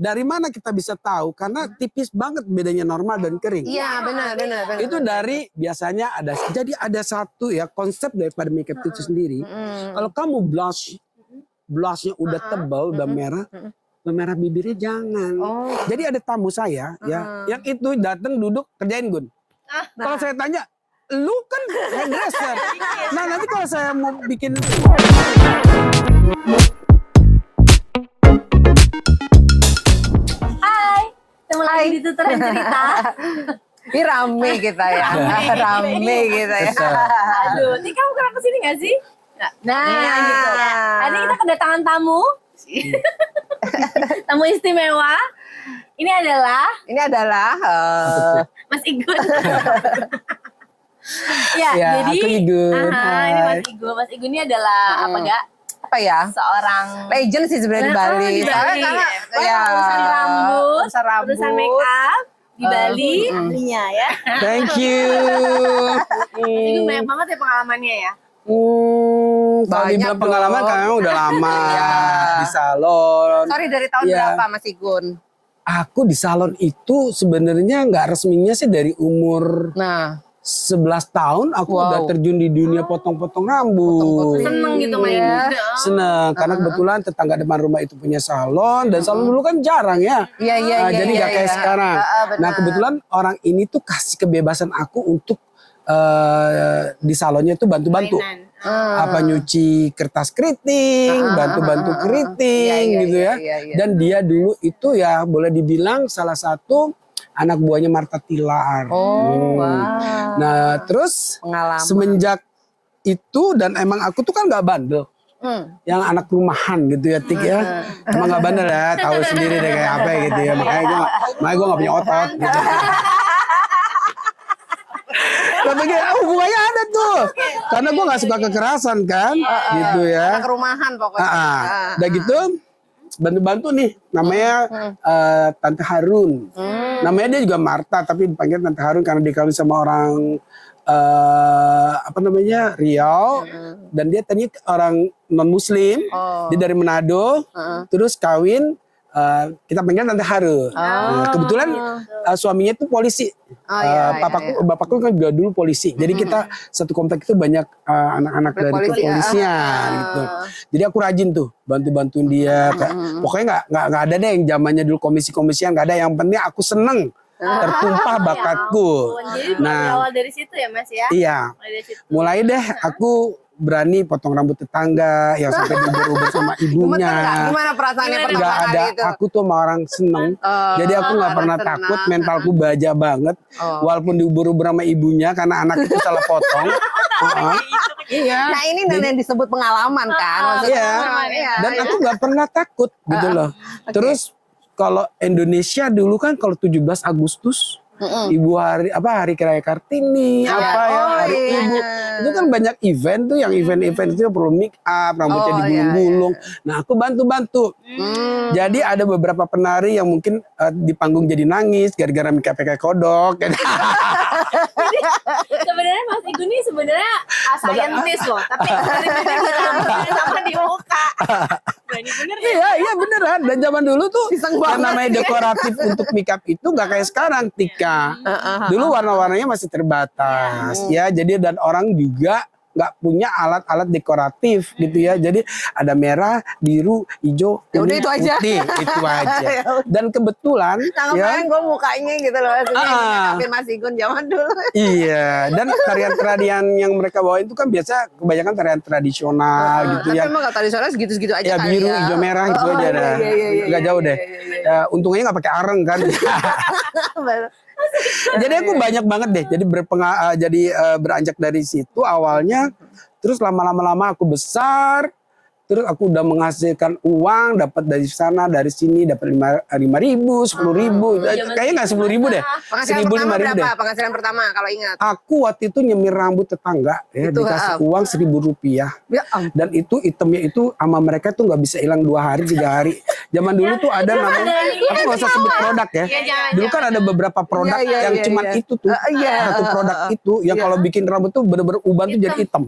dari mana kita bisa tahu? Karena tipis banget bedanya normal dan kering. Iya benar. Itu dari biasanya ada. Jadi ada satu ya konsep daripada makeup itu sendiri. Kalau kamu blushnya udah tebal, udah merah. Merah bibirnya jangan. Jadi ada tamu saya ya, yang itu datang duduk kerjain Gun. Kalau saya tanya, lu kan hairdresser. Nah nanti kalau saya mau bikin Hai, ketemu lagi di Tuturan Cerita. Ini rame kita ya. Rame kita ya. Aduh, ini kamu pernah kesini gak sih? Nah, gitu. Hari ini kita kedatangan tamu. Tamu istimewa. Ini adalah Mas Igun. Ya, Ya, jadi aku Igun. ini Mas Igun. Mas Igun ini adalah apa enggak? Apa ya? Seorang Legend sih sebenarnya di Bali. di Bali. Karena Ya, urusan rambut, urusan make up di Bali, ahlinya ya. thank you. Mas Igun banyak banget ya pengalamannya ya. Kalau Banyak dibilang pengalaman dong. kayaknya udah lama Iya. di salon. Sorry dari tahun Iya. berapa Mas Igun? Aku di salon itu sebenarnya nggak resminya sih dari umur Nah, 11 tahun aku udah terjun di dunia potong-potong rambut. Seneng gitu main. Seneng karena kebetulan tetangga depan rumah itu punya salon dan salon dulu kan jarang ya. Iya. Jadi nggak kayak sekarang. benar. Nah kebetulan orang ini tuh kasih kebebasan aku untuk di salonnya tuh bantu-bantu. Mainan. Apa nyuci kertas keriting, bantu-bantu keriting gitu ya. Iya. Dan dia dulu itu ya boleh dibilang salah satu anak buahnya Martha Tilaar. Wow. Nah terus Pengalaman. semenjak itu dan emang aku tuh kan nggak bandel. Yang anak rumahan gitu ya Tik ya. Emang nggak bandel ya, tahu sendiri deh kayak apa gitu ya. Makanya gue nggak punya otot gitu. Tapi hubungannya ada tuh. Karena gue gak suka kekerasan kan. Gitu ya. Anak rumahan pokoknya. Udah gitu bantu-bantu nih. Namanya Tante Harun. Namanya dia juga Martha. Tapi dipanggil Tante Harun karena dia kawin sama orang apa namanya Riau. Dan dia tadinya orang non muslim. Dia dari Manado. Terus kawin. Kita panggil Tante Harun. Nah, kebetulan suaminya tuh polisi. Bapakku kan juga dulu polisi. Jadi kita satu komplek itu banyak anak-anak dari kepolisian gitu. Jadi aku rajin tuh bantu-bantuin dia. Pokoknya nggak ada deh yang zamannya dulu komisi-komisian nggak ada. Yang penting aku seneng tertumpah bakatku. Jadi awal dari situ ya Mas ya? Iya. Dari situ. Mulai deh aku berani potong rambut tetangga yang sampai diuber-uber sama ibunya. Gimana perasaannya pertama Nggak kali ada, itu? aku tuh sama orang seneng. Jadi aku nggak pernah senang. takut, mentalku baja banget. Walaupun diuber-uber sama ibunya karena anak itu salah potong. Iya. Nah ini yang disebut pengalaman kan? Maksudnya, Iya. Dan aku nggak pernah takut gitu loh. Terus kalau Indonesia dulu kan kalau 17 Agustus Ibu hari Raya Kartini hari Ibu itu kan banyak event tuh yang event-event itu perlu make up rambutnya digulung-gulung. Nah aku bantu-bantu. Jadi ada beberapa penari yang mungkin di panggung jadi nangis gara-gara make up kayak kodok. Sebenarnya Mas Igun ini sebenarnya scientist loh, tapi rambutnya sama di muka. Berani bener ya? Iya beneran. Dan zaman dulu tuh yang namanya dekoratif untuk make up itu nggak kayak sekarang Tika. Dulu warna-warnanya masih terbatas ya. Jadi dan orang juga nggak punya alat-alat dekoratif gitu ya. Jadi ada merah, biru, hijau, kuning, itu aja. putih, itu aja. Dan kebetulan Nah, gue mukanya gitu loh. Tapi Mas Igun zaman dulu. Iya, dan tarian-tarian yang mereka bawa itu kan biasa kebanyakan tarian tradisional gitu Tapi ya. emang gak tradisional segitu-segitu aja Ya kali biru, ya. hijau, merah gitu aja dah. Nggak jauh deh. Ya, untungnya nggak pakai areng kan. Jadi aku banyak banget deh. Jadi beranjak dari situ awalnya. Terus lama-lama aku besar. Terus aku udah menghasilkan uang, dapat dari sana, dari sini, dapat 5.000, 10.000. Kayaknya nggak 10.000 deh. Penghasilan 1.000, pertama 5.000 berapa? deh. Penghasilan pertama kalau ingat. Aku waktu itu nyemir rambut tetangga, ya, Itu, dikasih uang 1.000 rupiah. Ya ampun. Dan itu itemnya itu sama mereka tuh nggak bisa hilang 2 hari, 3 hari. Zaman dulu tuh ada namanya, aku nggak usah sebut produk ya. Dulu kan ada beberapa produk yang cuman itu tuh, satu produk itu yang kalau bikin rambut tuh bener-bener uban tuh jadi hitam.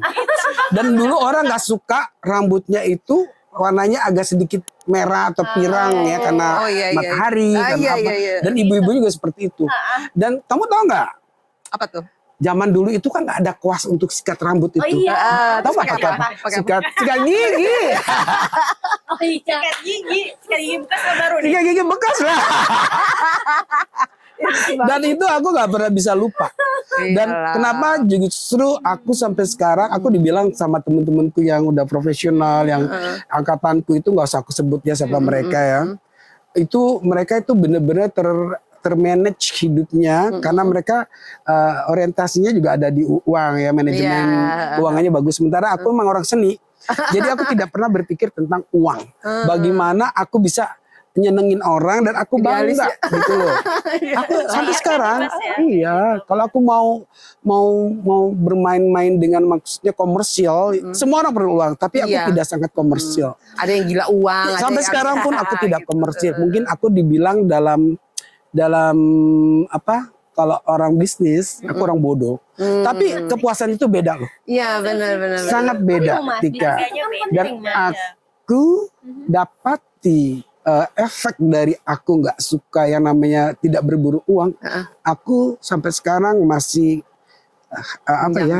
Dan dulu orang nggak suka rambutnya itu warnanya agak sedikit merah atau pirang ya karena Oh, iya, iya. matahari Ah, karena iya, apa. iya, iya. Dan ibu-ibu juga seperti itu. Dan kamu tahu nggak? Apa tuh? Zaman dulu itu kan nggak ada kuas untuk sikat rambut itu. Oh iya. Tahu Terus nggak pakai apa? pakai Pakai apa? sikat gigi. Oh iya. Sikat gigi bekas apa baru nih? Sikat gigi bekas lah. Dan itu aku nggak pernah bisa lupa. Dan Iyalah. kenapa justru aku sampai sekarang aku dibilang sama temen-temenku yang udah profesional, yang angkatanku itu nggak usah aku sebut ya siapa mereka ya. Itu mereka itu benar-benar termanage hidupnya karena mereka orientasinya juga ada di uang ya, manajemen Iya. keuangannya bagus. Sementara aku memang orang seni. Jadi aku tidak pernah berpikir tentang uang. Bagaimana aku bisa nyenengin orang dan aku Idealis bangga gitu loh. Aku sampai sekarang iya, kalau aku mau bermain-main dengan maksudnya komersial, semua orang perlu uang, tapi aku Iya. tidak sangat komersial. Ada yang gila uang. ada Sampai yang- sekarang pun aku tidak gitu. komersil. Mungkin aku dibilang dalam apa? Kalau orang bisnis, aku orang bodoh. Tapi kepuasan itu beda loh. Iya benar-benar. Sangat beda Mas, Tika. bisnisnya beda. Dan aku dapati efek dari aku nggak suka yang namanya tidak berburu uang. Aku sampai sekarang masih apa ya?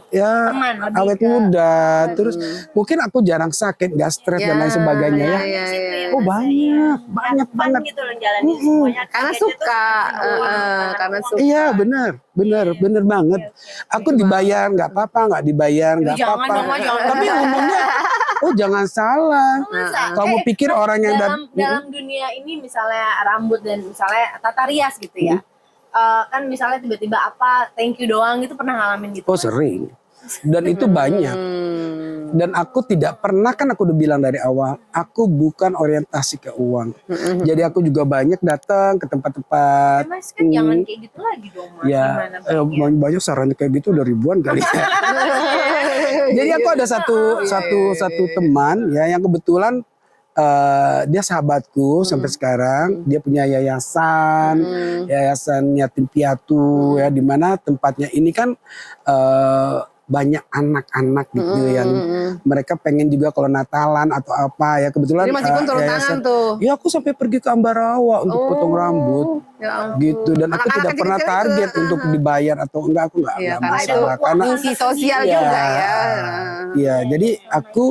Ya Teman, lebih awet ke- muda. Terus mungkin aku jarang sakit, nggak stres dan lain sebagainya ya. Iya, iya. Oh banyak banget. gitu loh jalanin semuanya. Karena suka, karena suka. Iya benar banget. Aku dibayar nggak apa-apa, nggak dibayar nggak Jangan apa-apa. dong, Ma, jangan. Tapi ngomongnya, oh jangan salah. Kamu pikir orang yang dalam dunia ini misalnya rambut dan misalnya tata rias gitu ya. Kan misalnya tiba-tiba apa thank you doang gitu pernah ngalamin gitu. oh sering. Dan itu banyak. Dan aku tidak pernah, kan aku udah bilang dari awal, aku bukan orientasi ke uang. Jadi aku juga banyak datang ke tempat-tempat. Mas kan jangan kayak gitu lagi dong Mas. Ya, Gimana baiknya? banyak saran kayak gitu udah ribuan kali ya. Jadi aku ada satu teman ya yang kebetulan dia sahabatku sampai sekarang. Dia punya yayasan yatim piatu ya, di mana tempatnya ini kan banyak anak-anak gitu yang mereka pengen juga kalau Natalan atau apa ya, kebetulan Jadi Mas Ipun turun tangan tuh. ya aku sampai pergi ke Ambarawa untuk potong rambut Ya ampun. gitu, dan aku Anak-anak tidak pernah kecil-kecil target juga. untuk dibayar atau enggak, aku enggak Iya, karena itu masalah karena fungsi sosial Iya. juga ya. iya, jadi aku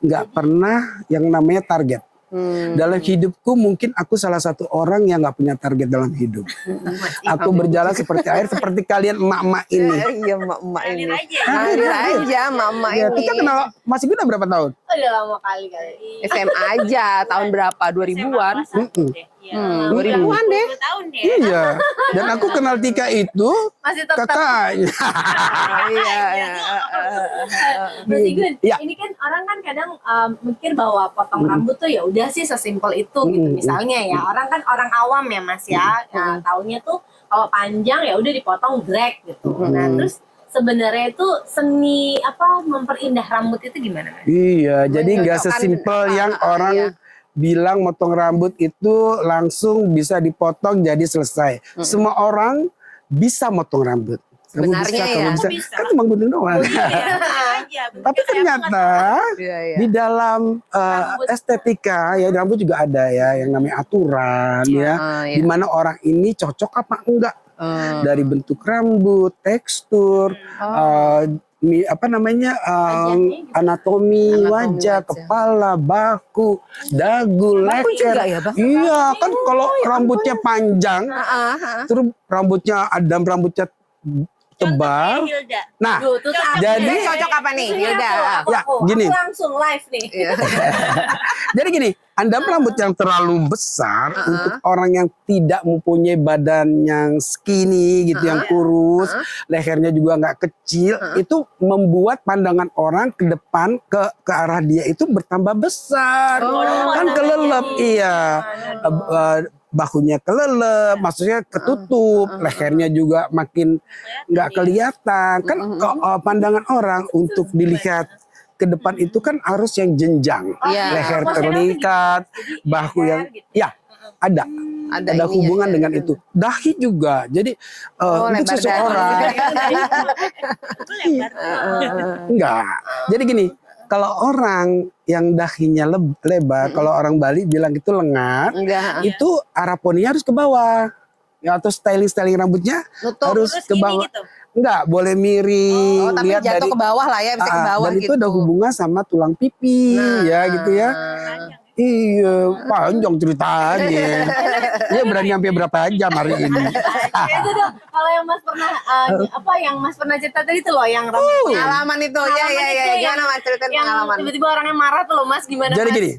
nggak pernah yang namanya target. Dalam hidupku mungkin aku salah satu orang yang nggak punya target dalam hidup. Aku berjalan seperti air, seperti kalian emak-emak ini. Iya, emak-emak ini. Ngalir aja. Ngalir aja, emak-emak Ya, ini. kita kenal Mas Igun udah berapa tahun? Udah lama kali. SMA aja, tahun berapa? 2000-an? Iya. 2000-an deh. 20 tahun deh. Iya. Dan aku kenal Tika itu Masih tetap. kakaknya. Iya, iya. Mas Igun, Iya. ini kan orang kan kadang mikir bahwa potong rambut tuh ya udah sih sesimpel itu gitu. Misalnya ya orang kan orang awam ya Mas ya, nah, taunya tuh kalau panjang ya udah dipotong drag gitu. Nah terus sebenarnya itu seni apa memperindah rambut itu gimana Mas? Iya, jadi nggak Mencocokkan sesimpel apa, yang orang iya. bilang motong rambut itu langsung bisa dipotong jadi selesai. Semua orang bisa motong rambut. Kamu Sebenarnya bisa, ya. kamu bisa. Aku bisa. Kan cuma gunting doang. Tapi ternyata Iya, iya. di dalam estetika ya rambut juga ada ya yang namanya aturan ya. iya. Di mana orang ini cocok apa enggak. Dari bentuk rambut, tekstur, apa namanya anatomi wajah, kepala, baku, dagu, Baku leher. juga ya, Bang? Iya kan kalau rambutnya panjang, terus rambutnya tebal. Nah, jadi Jadi cocok apa nih? Yaudah. Ya, gini. Aku langsung live nih. Iya. Jadi gini, Anda rambut yang terlalu besar untuk orang yang tidak mempunyai badan yang skinny gitu, yang kurus, lehernya juga nggak kecil, itu membuat pandangan orang ke depan ke arah dia itu bertambah besar, kan kelelep, iya. Bahunya kelelep, maksudnya ketutup, lehernya juga makin nggak kelihatan, kan pandangan orang untuk dilihat ke depan itu kan harus yang jenjang, Iya. leher terlihat, bahu yang, ya ada ininya, hubungan ya. dengan itu, dahi juga, jadi untuk lebar seseorang dahi. enggak, jadi gini, kalau orang yang dahinya lebar, kalau orang Bali bilang itu lengat, Enggak. itu arah poninya harus ke bawah. Ya, atau styling rambutnya Nutup. harus Terus ke gini bawah. gitu. Enggak, boleh miring. Oh, tapi lihat jatuh dari ke bawah lah ya, bisa ke bawah dan gitu. itu ada hubungan sama tulang pipi ya gitu ya. Iya, panjang ceritanya. Iya berani sampai berapa jam hari ini. Itu dong, kalau yang Mas pernah yang Mas pernah cerita tadi tuh loh, yang rambutnya Pengalaman itu, ya. Gimana Mas ceritain yang pengalaman? tiba-tiba orangnya marah tuh loh Mas, gimana Jadi Mas? gini,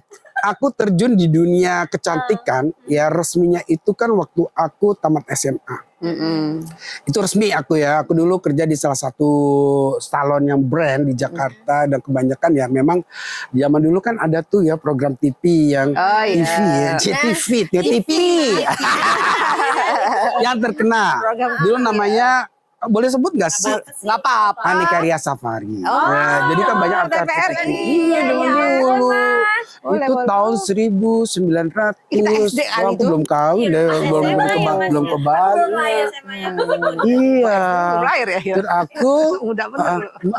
aku terjun di dunia kecantikan ya resminya itu kan waktu aku tamat SMA. Itu resmi aku ya. Aku dulu kerja di salah satu salon yang brand di Jakarta dan kebanyakan ya memang zaman dulu kan ada tuh ya program TV yang TV ya, CTV, TV yang terkenal. Dulu namanya boleh sebut nggak sih? Nggak apa-apa. Anikaria Safari. Oh, Nah, jadi kan banyak artis TVRI. Iya, zaman dulu. Itu tahun 1900. Kita SD kali Wah, aku itu. belum kawin deh, belum ke Bali. Iya. Belum lahir ya? Terus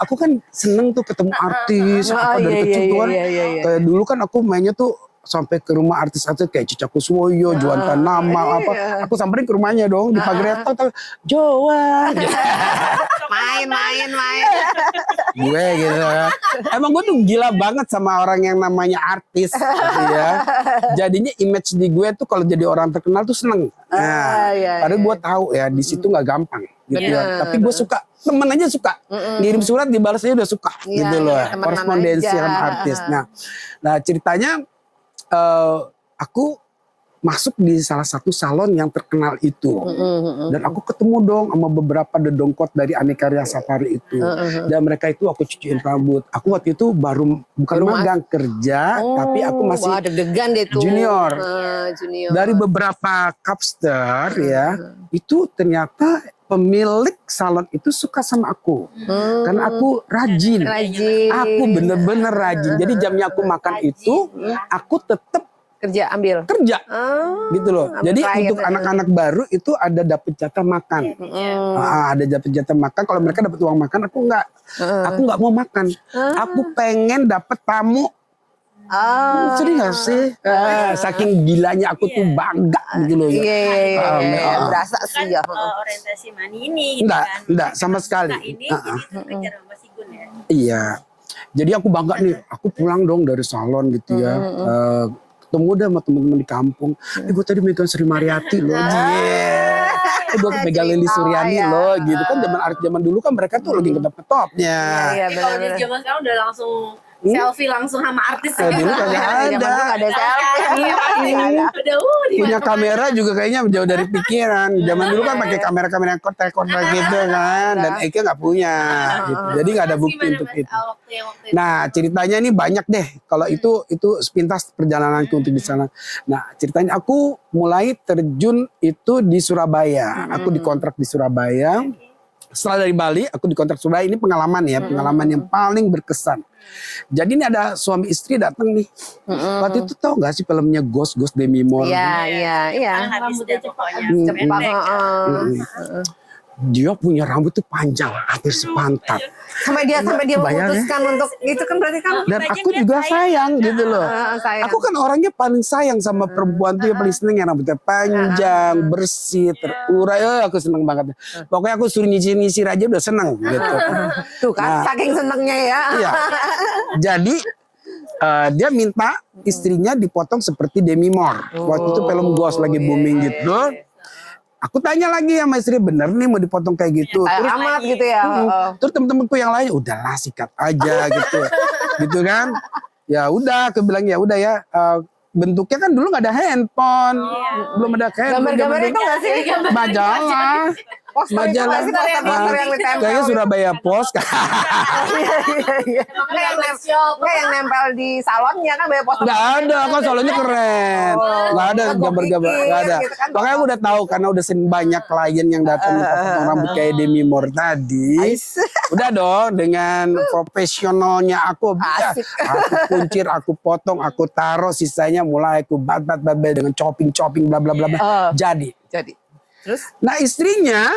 aku kan seneng tuh ketemu artis apa dari kecil tuh kan. Kayak dulu kan aku mainnya tuh sampai ke rumah artis-artis kayak Cica Kuswoyo, Joan Tanama apa. Aku samperin ke rumahnya dong di pagar tahu Joan. Main. Gue gitu. Emang gue tuh gila banget sama orang yang namanya artis gitu ya. Jadinya image di gue tuh kalau jadi orang terkenal tuh seneng. Nah, padahal gue tahu ya di situ nggak gampang gitu ya. Tapi gue suka, temen aja suka. Ngirim surat dibalas aja udah suka gitu loh. Korespondensi sama artis. Nah ceritanya aku masuk di salah satu salon yang terkenal itu. Dan aku ketemu dong sama beberapa dedongkot dari Anikaria Safari itu. Dan mereka itu aku cuciin rambut. Aku waktu itu bukan magang kerja, tapi aku masih deg-degan deh tuh. junior. Junior. Dari beberapa capster ya, itu ternyata pemilik salon itu suka sama aku. Karena aku rajin. Aku bener-bener rajin. Jadi jamnya aku makan itu, aku tetap kerja gitu loh. Jadi untuk anak-anak baru itu ada dapat jatah makan. Ada dapat jatah makan. Kalau mereka dapat uang makan, aku nggak mau makan. Aku pengen dapat tamu. Sedih gak sih? Saking gilanya aku tuh bangga gitu loh. Iya. Berasa sih ya. Orientasi money ini gitu enggak sama sekali. Ini jadi kejar sama si Gun ya. Iya. Jadi aku bangga nih. Aku pulang dong dari salon gitu ya. Ketemu deh sama temen-temen di kampung. Gue tadi megang Sri Mariati loh. Gue megang Lili Suryani loh gitu kan. Zaman dulu kan mereka tuh lagi ketop-ketopnya. Kalau di zaman sekarang udah langsung selfie langsung sama artis ya. Dulu kagak ada. Punya kamera juga kayaknya jauh dari pikiran. Zaman dulu kan pakai kamera-kamera yang kotak-kotak gitu kan. Dan Eka nggak punya. Gitu. Jadi nggak ada bukti untuk itu. Nah ceritanya ini banyak deh. Kalau itu sepintas perjalananku untuk di sana. Nah ceritanya aku mulai terjun itu di Surabaya. Aku dikontrak di Surabaya. Setelah dari Bali, aku dikontrak Surabaya. Ini pengalaman ya, pengalaman yang paling berkesan. Jadi ini ada suami istri datang nih. Waktu itu tau gak sih filmnya Ghost Demi Moore? Iya. Rambutnya pokoknya. Dia punya rambut tuh panjang, hampir sepantat. Sampai dia memutuskan untuk itu kan berarti kan. Dan aku juga sayang gitu loh. Aku kan orangnya paling sayang sama perempuan tuh yang paling seneng yang rambutnya panjang, bersih, terurai. Aku seneng banget. Pokoknya aku suruh nyisir aja udah seneng gitu. Tuh kan saking senengnya ya. Iya. Jadi dia minta istrinya dipotong seperti Demi Moore. Waktu itu film Ghost lagi booming gitu. Aku tanya lagi sama istri, bener nih mau dipotong kayak gitu. Terus amat gitu ya. Terus temen-temenku yang lain, udahlah sikat aja gitu, gitu kan? Ya udah, aku bilang ya udah ya. Bentuknya kan dulu nggak ada handphone, belum ada handphone. Gambar-gambar itu nggak sih? Majalah. Majalah. Kayaknya Surabaya Post. Iya. Nggak yang nempel di salonnya kan banyak poster. Nggak ada, kan salonnya keren. Nggak ada gambar-gambar, nggak ada. Makanya aku udah tahu karena udah sering banyak klien yang datang potong rambut kayak Demi Moore tadi. Udah dong dengan profesionalnya aku kuncir, aku potong, aku taruh, sisanya mulai aku bat dengan chopping bla bla bla. Jadi Terus? Nah istrinya,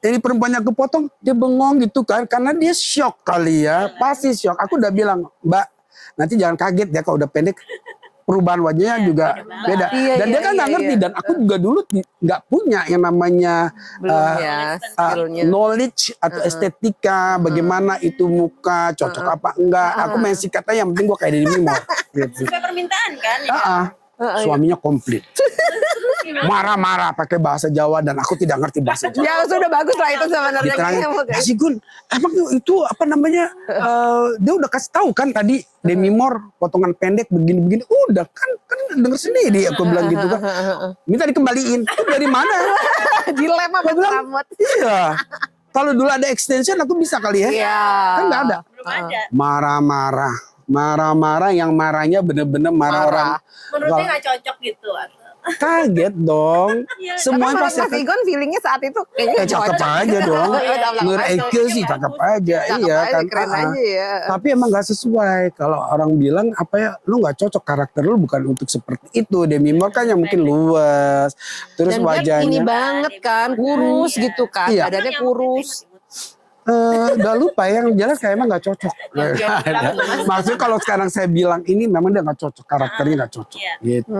ini perempuannya kepotong, dia bengong gitu kan, karena dia shock kali ya, pasti shock. Aku udah bilang, Mbak, nanti jangan kaget ya kalau udah pendek, perubahan wajahnya juga beda. Iya, Dan iya, dia kan nggak iya, ngerti, iya. dan aku juga dulu nggak punya yang namanya Belum ya skillnya. knowledge atau estetika, bagaimana itu muka, cocok apa enggak. Aku main sikat aja, yang penting gue kayak Deddy Mimor. Gitu. Sesuai permintaan kan? Ya? Suaminya komplit. Marah-marah pakai bahasa Jawa dan aku tidak ngerti bahasa Jawa. Ya sudah bagus lah itu sebenarnya. Diterangin, si Gun, emang itu apa namanya? Dia udah kasih tahu kan tadi Demi Moore potongan pendek begini-begini. Udah kan denger sendiri aku bilang gitu kan. Minta dikembaliin. Itu dari mana? Dilema Aku bilang, rambut. iya. Kalau dulu ada extension aku bisa kali ya. Iya. Kan nggak ada. Belum ada. Marah-marah yang marahnya bener-bener marah orang. Menurutnya nggak cocok gitu atau? Kaget dong. Iya, Semuanya Tapi pasti Mas Igon feelingnya saat itu kayaknya cakep aja dong. Nur Eke sih cakep aja. Cakep Iya aja, kan. keren aja ya. Tapi emang gak sesuai. Kalau orang bilang apa ya, lu gak cocok, karakter lu bukan untuk seperti itu. Demi Moore kan yang mungkin luas. Terus Dan dia wajahnya. ini banget kan, kurus gitu kan, Iya. badannya kurus. Udah lupa yang jelas kayak emang gak cocok. Maksudnya kalau sekarang saya bilang ini memang dia gak cocok, karakternya gak cocok. Gitu.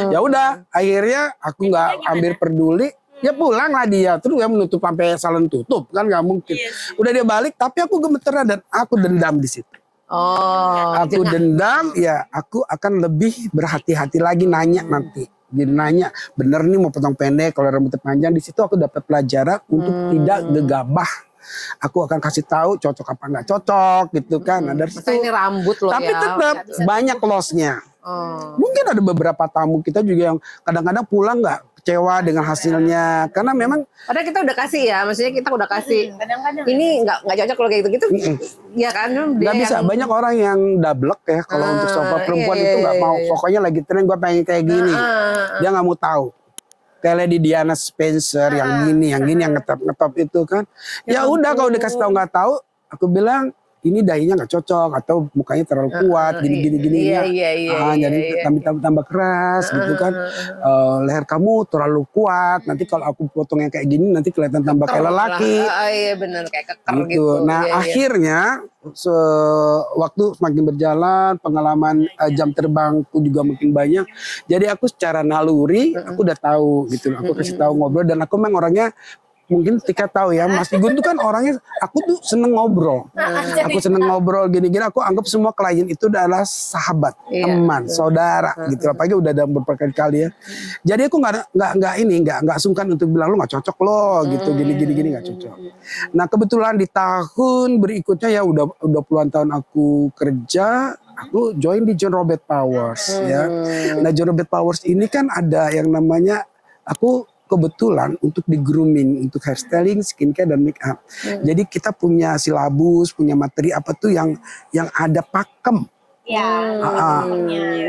Ya udah, akhirnya aku gak ambil peduli. Ya pulang lah dia, terus dia menutup sampai salon tutup kan nggak mungkin. Udah dia balik, tapi aku gemeteran dan aku dendam di situ. Oh, Aku dendam, ya aku akan lebih berhati-hati lagi nanya nanti. Jadi nanya, bener nih mau potong pendek kalau rambutnya panjang. Di situ aku dapat pelajaran untuk tidak gegabah. Aku akan kasih tahu cocok apa nggak cocok gitu kan. Nah, dari masa situ, ini rambut loh tapi ya. tetap banyak lossnya. Mungkin ada beberapa tamu kita juga yang kadang-kadang pulang nggak kecewa dengan hasilnya karena memang Padahal kita udah kasih ya, maksudnya kita udah kasih. Kadang-kadang Ini nggak cocok kalau kayak gitu-gitu. Iya kan? nggak bisa. Banyak orang yang dablek ya kalau untuk sofa perempuan iya, itu nggak iya, mau. iya. Pokoknya lagi tren gue pengen kayak gini. Dia nggak mau tahu. Kayak Lady Diana Spencer yang gini, yang ngetop itu kan. Ya udah kalau dikasih tahu nggak tahu, aku bilang ini dahinya nggak cocok atau mukanya terlalu kuat, gini. Iya, Jadi tambah keras gitu kan. Leher kamu terlalu kuat. Nanti kalau aku potong yang kayak gini nanti kelihatan tambah kayak lelaki. Iya benar, kayak keker Gitu. gitu. Nah Iya, iya. akhirnya waktu semakin berjalan, pengalaman jam terbangku juga makin banyak. Jadi aku secara naluri aku udah tahu gitu. Aku kasih tahu ngobrol dan aku memang orangnya mungkin Tika tahu ya, Mas Igun tuh kan orangnya, aku tuh seneng ngobrol. Aku seneng ngobrol gini-gini, aku anggap semua klien itu adalah sahabat, teman, saudara gitu. Apalagi udah dalam beberapa kali ya. Jadi aku nggak sungkan untuk bilang lu nggak cocok loh gitu, gini nggak cocok. Nah kebetulan di tahun berikutnya ya udah puluhan tahun aku kerja. Aku join di John Robert Powers ya. Nah John Robert Powers ini kan ada yang namanya aku kebetulan untuk di grooming, untuk hairstyling, skincare dan make up. Jadi kita punya silabus, punya materi apa tuh yang ada pakem.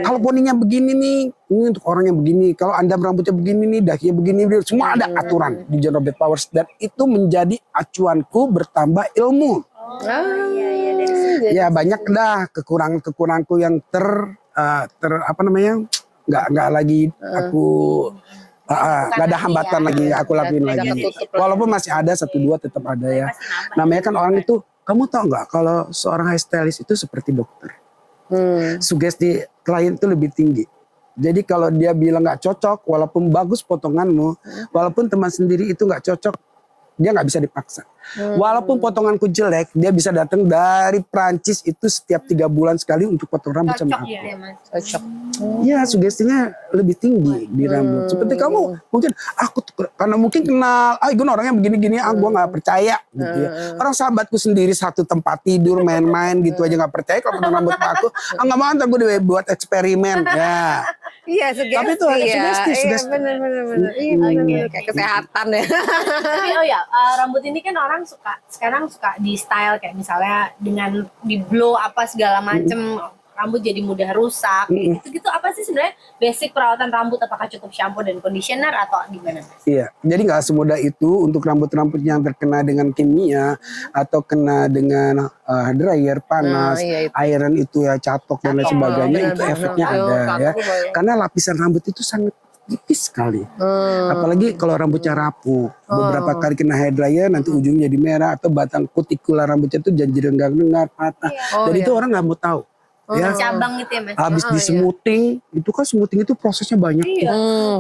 Kalau poninya begini nih, ini untuk orang yang begini. Kalau Anda rambutnya begini nih, dahinya begini, semua ada aturan di John Robert Powers dan itu menjadi acuanku bertambah ilmu. Ya banyak dah kekuranganku yang apa namanya? Nggak lagi aku nggak ada hambatan lagi aku lakuin lagi. Walaupun masih ada 1-2 tetap ada ya. Namanya kan orang itu, kamu tahu nggak kalau seorang hairstylist itu seperti dokter. Sugesti klien itu lebih tinggi. Jadi kalau dia bilang nggak cocok, walaupun bagus potonganmu, walaupun teman sendiri itu nggak cocok, dia nggak bisa dipaksa. Walaupun potonganku jelek, dia bisa datang dari Prancis itu setiap 3 bulan sekali untuk potong rambut sama aku. Cocok. Ya sugestinya lebih tinggi di rambut. Seperti kamu mungkin aku karena mungkin kenal, Gun orangnya begini-gini, gue nggak percaya gitu ya. Orang sahabatku sendiri satu tempat tidur main-main gitu aja nggak percaya kalau potong rambut sama aku. Nggak mau, ntar gue buat eksperimen ya. Iya, sugesti. Tapi itu ada sugesti. Iya, benar. Iya, benar. Kayak kesehatan ya. Tapi rambut ini kan orang sekarang suka di style kayak misalnya dengan di blow apa segala macem, rambut jadi mudah rusak. Gitu-gitu apa sih sebenarnya basic perawatan rambut? Apakah cukup shampoo dan conditioner atau gimana? Iya, jadi nggak semudah itu untuk rambut-rambut yang terkena dengan kimia atau kena dengan dryer panas, iron itu ya catok dan lain sebagainya, itu efeknya ada ya. Karena lapisan rambut itu sangat tipis sekali. Apalagi kalau rambutnya rapuh, beberapa kali kena hair dryer nanti ujungnya jadi merah atau batang kutikula rambutnya tuh jadi renggang-renggang patah. Dan itu orang nggak mau tahu. Ya, cabang gitu ya Mas. habis di-smoothing, itu kan smoothing itu prosesnya banyak tuh.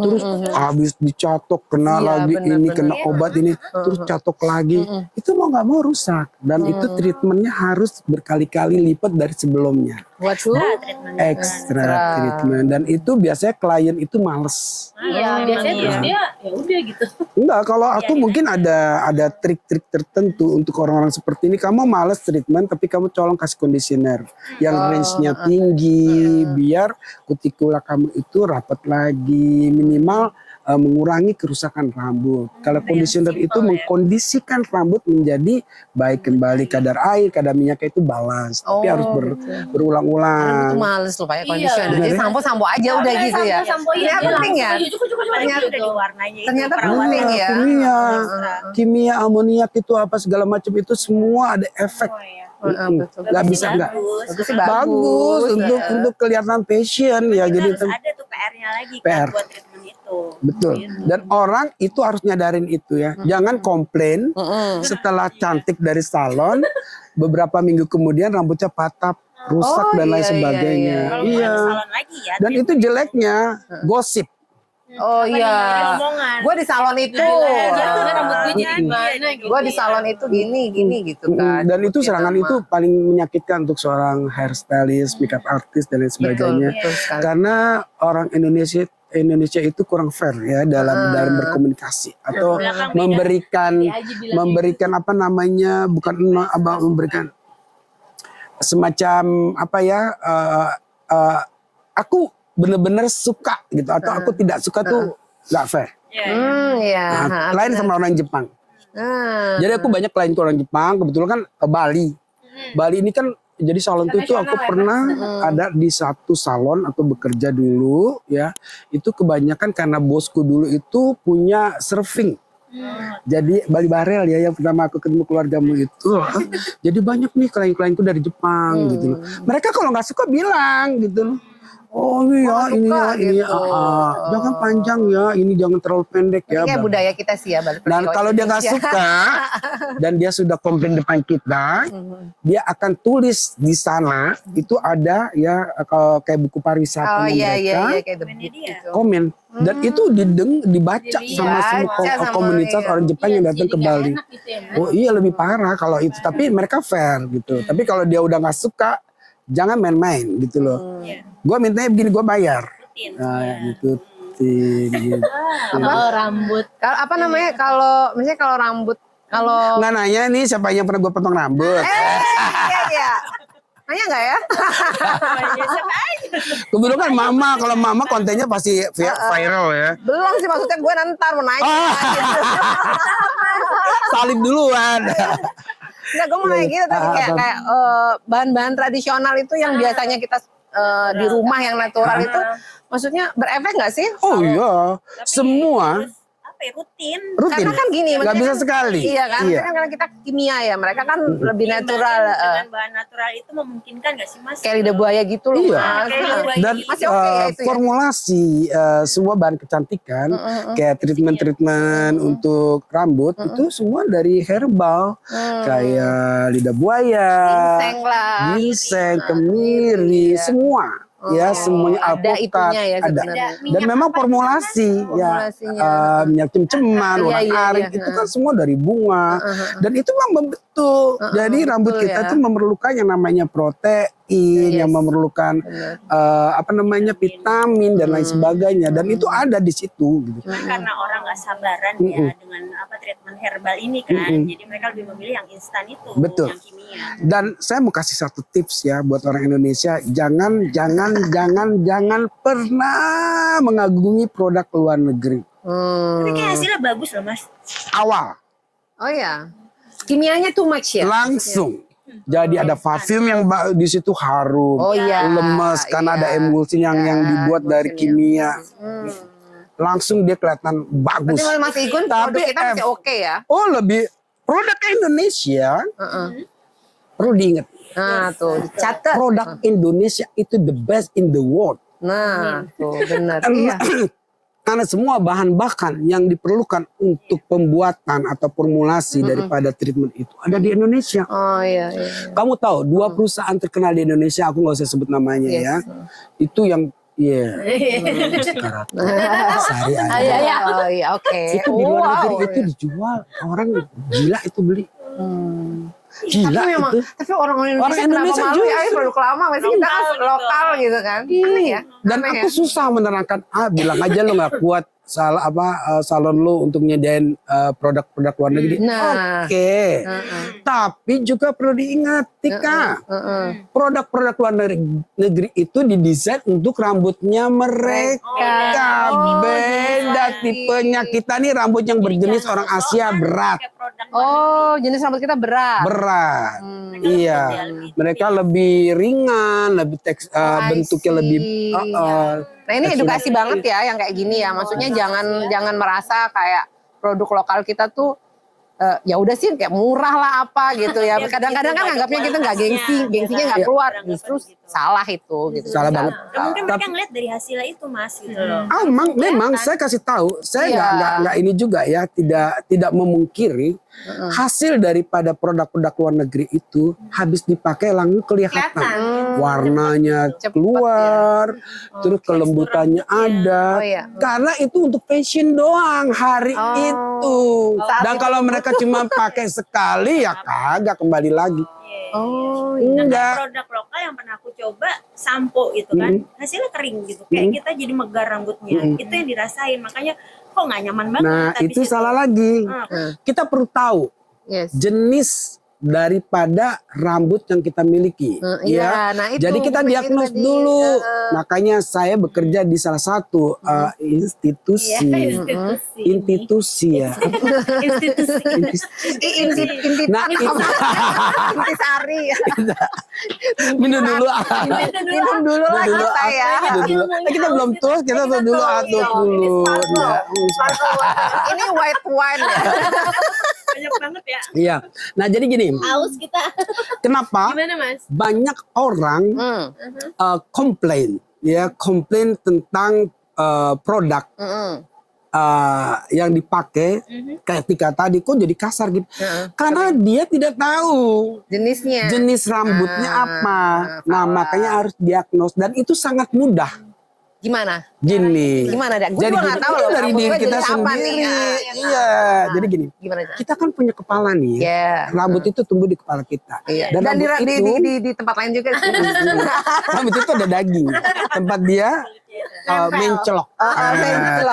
Terus habis dicatok, kena lagi ini, kena obat ini, terus catok lagi. Itu mau nggak mau rusak. Dan itu treatmentnya harus berkali-kali lipat dari sebelumnya. Waduh. Extra treatment. Dan itu biasanya klien itu males. Iya, biasanya terus dia ya udah gitu. Enggak, kalau aku mungkin ada trik-trik tertentu untuk orang-orang seperti ini. Kamu males treatment, tapi kamu colong kasih conditioner yang range-nya tinggi, biar kutikula kamu itu rapat lagi, minimal mengurangi kerusakan rambut. Kalau conditioner itu mengkondisikan rambut menjadi baik kembali, kadar air, kadar minyaknya itu balance. Tapi harus berulang-ulang. Itu males loh pakai conditioner. Jadi sampo aja udah gitu ya. Ini penting ya. Ternyata udah diwarnanya. Ternyata penting ya. Kimia amoniak itu apa segala macam itu semua ada efek. Nggak bisa nggak. Bagus untuk kelihatan passion ya. Jadi ada tuh PR-nya lagi PR. kan buat treatment itu. Betul. Dan orang itu harus nyadarin itu ya. Jangan komplain setelah cantik dari salon, beberapa minggu kemudian rambutnya patah, rusak dan lain sebagainya. Kalau mau di salon lagi ya. Dan itu jeleknya gosip. Oh iya. Gue di salon itu. Rambut gue jadi gimana gitu. Gue di salon itu gini gitu kan. Dan itu serangan itu paling menyakitkan untuk seorang hairstylist, makeup artist dan lain sebagainya. Betul sekali. Karena orang Indonesia itu kurang fair ya dalam berkomunikasi atau memberikan apa namanya, bukan memberikan semacam apa ya, aku bener-bener suka gitu atau aku tidak suka tuh nggak fair. Nah, lain sama orang Jepang. Jadi aku banyak klien orang Jepang, kebetulan kan ke Bali. Bali ini kan jadi salon itu aku pernah ada di satu salon atau bekerja dulu ya. Itu kebanyakan karena bosku dulu itu punya surfing. Jadi Bali Barel ya yang pertama aku ketemu keluargamu itu. Jadi banyak nih klien-klienku dari Jepang gitu loh. Mereka kalau nggak suka bilang gitu loh. Oh iya, ini ya, ini jangan panjang ya, ini jangan terlalu pendek ya. Kayak budaya kita sih ya. Dan kalau dia nggak suka dan dia sudah komplain depan kita, dia akan tulis di sana itu ada ya kayak buku pariwisata mereka, komen. Dan itu dibaca sama semua komunitas orang Jepang yang datang ke Bali. Oh iya lebih parah kalau itu, tapi mereka fair gitu. Tapi kalau dia udah nggak suka, jangan main-main gitu loh. Gue mintanya begini, gue bayar. Nah, gitu. Kalau rambut. Kalau apa namanya? Kalau misalnya kalau rambut, kalau nggak nanya nih siapa yang pernah gue potong rambut. iya. Nanya nggak ya? Kebetulan kan mama, kalau mama kontennya pasti viral ya. Belum sih, maksudnya gue ntar mau nanya. Salib duluan. Enggak, gue mau nanya gitu tadi kayak bahan-bahan tradisional itu yang biasanya kita di rumah yang natural itu, maksudnya berefek nggak sih? Oh iya, semua. Rutin. Karena kan gini, nggak bisa sekali. Iya kan, karena kita kimia ya, mereka kan lebih natural. Dengan bahan natural itu memungkinkan nggak sih Mas? Kayak lidah buaya gitu loh. Iya. Mas. Dan masih oke ya itu ya? formulasi semua bahan kecantikan, kayak treatment untuk rambut itu semua dari herbal, kayak lidah buaya, ginseng, kemiri, semua. Ya semuanya ada alpukat, itunya ya ada. sebenarnya. Dan memang formulasi ya minyak cem-ceman, warna arit itu kan semua dari bunga. Dan itu memang membentuk. Jadi rambut kita tuh memerlukan yang namanya protein, yang memerlukan apa namanya vitamin dan lain sebagainya. Dan itu ada di situ. Gitu. Karena orang nggak sabaran ya dengan apa treatment herbal ini kan, jadi mereka lebih memilih yang instan itu, betul. Yang kimia. Dan saya mau kasih satu tips ya buat orang Indonesia, jangan pernah mengagumi produk luar negeri. Tapi kayak hasilnya bagus loh Mas. Awal. Oh ya, kimianya too much ya? Langsung. Jadi ada parfum yang di situ harum, lemes karena ada emulsi yang dibuat dari kimia. Langsung dia kelihatan bagus. Tapi Mas Igun produk kita masih oke ya? Oh lebih produk Indonesia perlu diingat. Nah tuh dicatat. Produk Indonesia itu the best in the world. Nah tuh benar. Iya. Karena semua bahan-bahan yang diperlukan untuk pembuatan atau formulasi daripada treatment itu ada di Indonesia. Oh iya. Kamu tahu 2 perusahaan terkenal di Indonesia, aku nggak usah sebut namanya ya. Itu yang sekarang Sari aja. Oh iya, oke. Itu di luar negeri itu dijual, orang gila itu beli. Gila itu. Tapi orang Indonesia, Indonesia kenapa malu ya justru. produk lama, masih kita kan lokal gitu kan. Aneh ya. Dan Aneh aku ya? susah menerangkan, bilang aja lo nggak kuat salon lo untuk nyediain produk-produk luar negeri. Nah. Oke. Tapi juga perlu diingat, Tika, produk-produk luar negeri itu didesain untuk rambutnya mereka. Beda tipenya. Kita nih rambut yang berjenis orang Asia berat. Oh, jenis rambut kita berat. Berat. Iya. Mereka lebih ringan, lebih bentuknya lebih Nah ini edukasi banget ya yang kayak gini ya. Maksudnya jangan merasa kayak produk lokal kita tuh ya udah sih kayak murah lah apa gitu ya. Kadang-kadang kan anggapnya kita nggak gengsinya nggak keluar. Justru salah itu gitu. Salah banget. Ya, mungkin mereka ngeliat dari hasilnya itu Mas gitu loh. Memang saya kasih tahu, saya nggak ini juga ya, tidak memungkiri hasil daripada produk-produk luar negeri itu habis dipakai langsung kelihatan warnanya keluar, terus kelembutannya ada, karena itu untuk fashion doang hari itu. Dan kalau mereka cuma pakai sekali ya kagak kembali lagi. Oh enggak. Produk lokal yang pernah aku coba sampo gitu kan, hasilnya kering gitu, kayak kita jadi megar rambutnya, itu yang dirasain, makanya kok nggak nyaman banget. Nah habis itu salah lagi. Kita perlu tahu jenis daripada rambut yang kita miliki, ya. Nah itu, jadi kita diagnos dulu. Makanya saya bekerja di salah satu institusi ya. Nah itu Intisari. minum dulu. Minum dulu lah kita ya. Kita belum terus, kita tuh dulu dulu. Ini white wine ya. banyak banget ya. Iya. Nah jadi gini. Aus kita. Kenapa? Gimana Mas? Banyak orang komplain tentang produk yang dipakai kayak Tika tadi kok jadi kasar gitu. Karena dia tidak tahu jenis rambutnya apa. Nah makanya harus diagnos dan itu sangat mudah. Gimana? Gini. Gimana? Gue Jadi nggak tahu loh. dari diri kita jenis apa sendiri. nih? Iya. Jadi gini. Gimana? Kita kan punya kepala nih. Rambut itu tumbuh di kepala kita. Dan rambut di tempat lain juga. rambut itu ada daging. Tempat dia mencelok.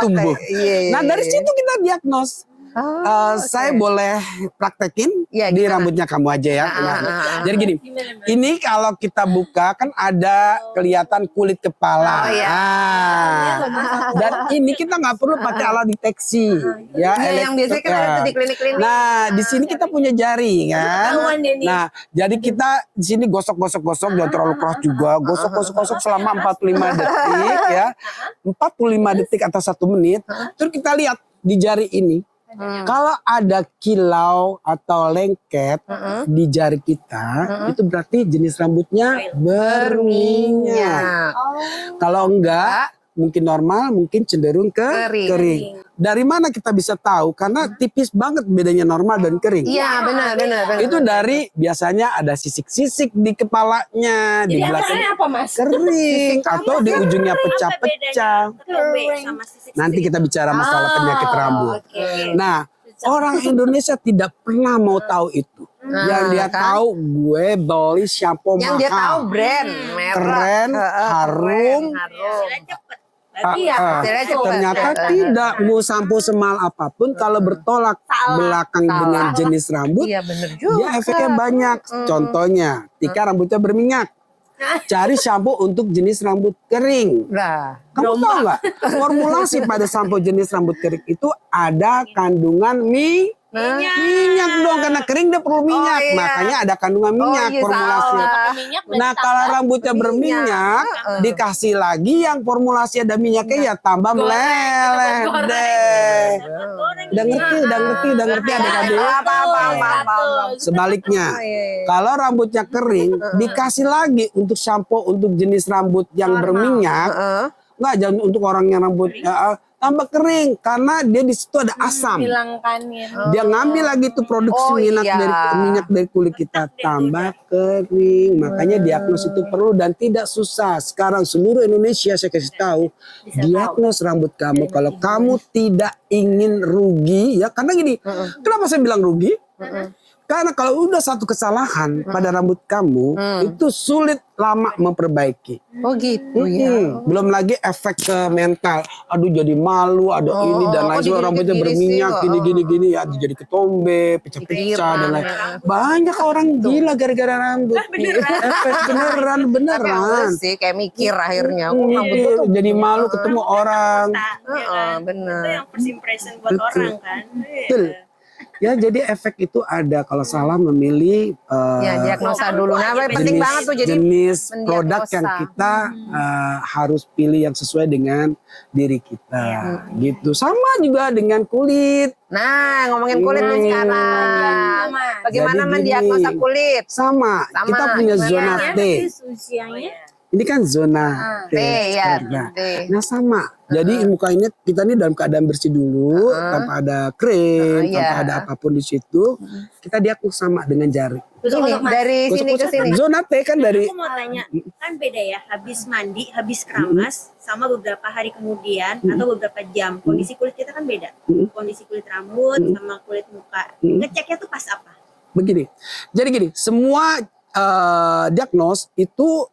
Tumbuh. Nah dari situ kita diagnos. Saya boleh praktekin di rambutnya kamu aja ya. Jadi gini, ini kalau kita buka kan ada kelihatan kulit kepala. Dan ini kita nggak perlu pakai alat deteksi, ya. Yang biasanya kan ada di klinik-klinik. Nah, di sini kita punya jari kan. Nah, jadi kita di sini gosok-gosok, jangan terlalu keras juga. Gosok-gosok selama 45 detik ya. 45 detik atau 1 menit. Terus kita lihat di jari ini. Kalau ada kilau atau lengket di jari kita, itu berarti jenis rambutnya berminyak. Kalau enggak, mungkin normal, mungkin cenderung ke kering. Dari mana kita bisa tahu? Karena tipis banget bedanya normal dan kering. Iya benar. Itu dari biasanya ada sisik-sisik di kepalanya, di belakangnya apa Mas? kering, atau di ujungnya pecah-pecah. Nanti kita bicara masalah penyakit rambut. Nah, orang Indonesia tidak pernah mau tahu itu. Yang dia tahu gue beli shampoo mahal. Yang dia tahu brand, merek, keren, harum. Ternyata tidak mau sampo semal apapun kalau bertolak belakang dengan jenis rambut, dia efeknya banyak. Contohnya, Tika rambutnya berminyak. Cari shampoo untuk jenis rambut kering. Kamu tahu nggak? Formulasi pada sampo jenis rambut kering itu ada kandungan minyak dong, karena kering dia perlu minyak. Makanya ada kandungan minyak formulasi. Nah kalau rambutnya berminyak dikasih lagi yang formulasi ada minyaknya ya tambah meleleh deh. Udah ngerti adik-adik. Sebaliknya kalau rambutnya kering dikasih lagi untuk shampoo untuk jenis rambut yang berminyak. Enggak, jangan untuk orang yang rambut tambah kering karena dia di situ ada asam. Hilangkan ya. Dia ngambil lagi tuh produksi Oh, iya. minyak dari kulit kita, tambah kering. Makanya diagnos itu perlu dan tidak susah. Sekarang seluruh Indonesia saya kasih tahu, diagnos rambut kamu. Kalau kamu tidak ingin rugi, ya karena gini, kenapa saya bilang rugi? Karena kalau udah satu kesalahan pada rambut kamu, itu sulit lama memperbaiki. Oh gitu ya. Belum lagi efek ke mental. Aduh jadi malu, ada ini dan lain sebagainya. Rambutnya berminyak, gini ya. Jadi ketombe, pecah-pecah dan lain. Banyak orang gila gara-gara rambut. Efek beneran. Tapi aku sih kayak mikir akhirnya. Aku rambut gue tuh Jadi malu ketemu orang. bener. Itu yang first impression buat orang kan. Betul. Ya jadi efek itu ada kalau salah memilih Ya diagnosa dulu. Nah penting banget tuh jadi jenis produk mendiagnosa. yang kita harus pilih yang sesuai dengan diri kita gitu. Sama juga dengan kulit. Nah ngomongin kulit nih sekarang. Bagaimana Jadi mendiagnosa gini. kulit? Sama, kita punya zona T. Usianya Ini kan zona T. ya. Nah, T. nah sama. Jadi muka ini kita ini dalam keadaan bersih dulu, tanpa ada krim, tanpa ada apapun di situ. Kita diagnos sama dengan jari. Ini dari sini ke sini. Zona T kan dari aku mau tanya, kan beda ya habis mandi, habis keramas sama beberapa hari kemudian atau beberapa jam. Kondisi kulit kita kan beda. Kondisi kulit rambut sama kulit muka. Ngeceknya tuh pas apa? begini. Jadi gini, semua diagnos itu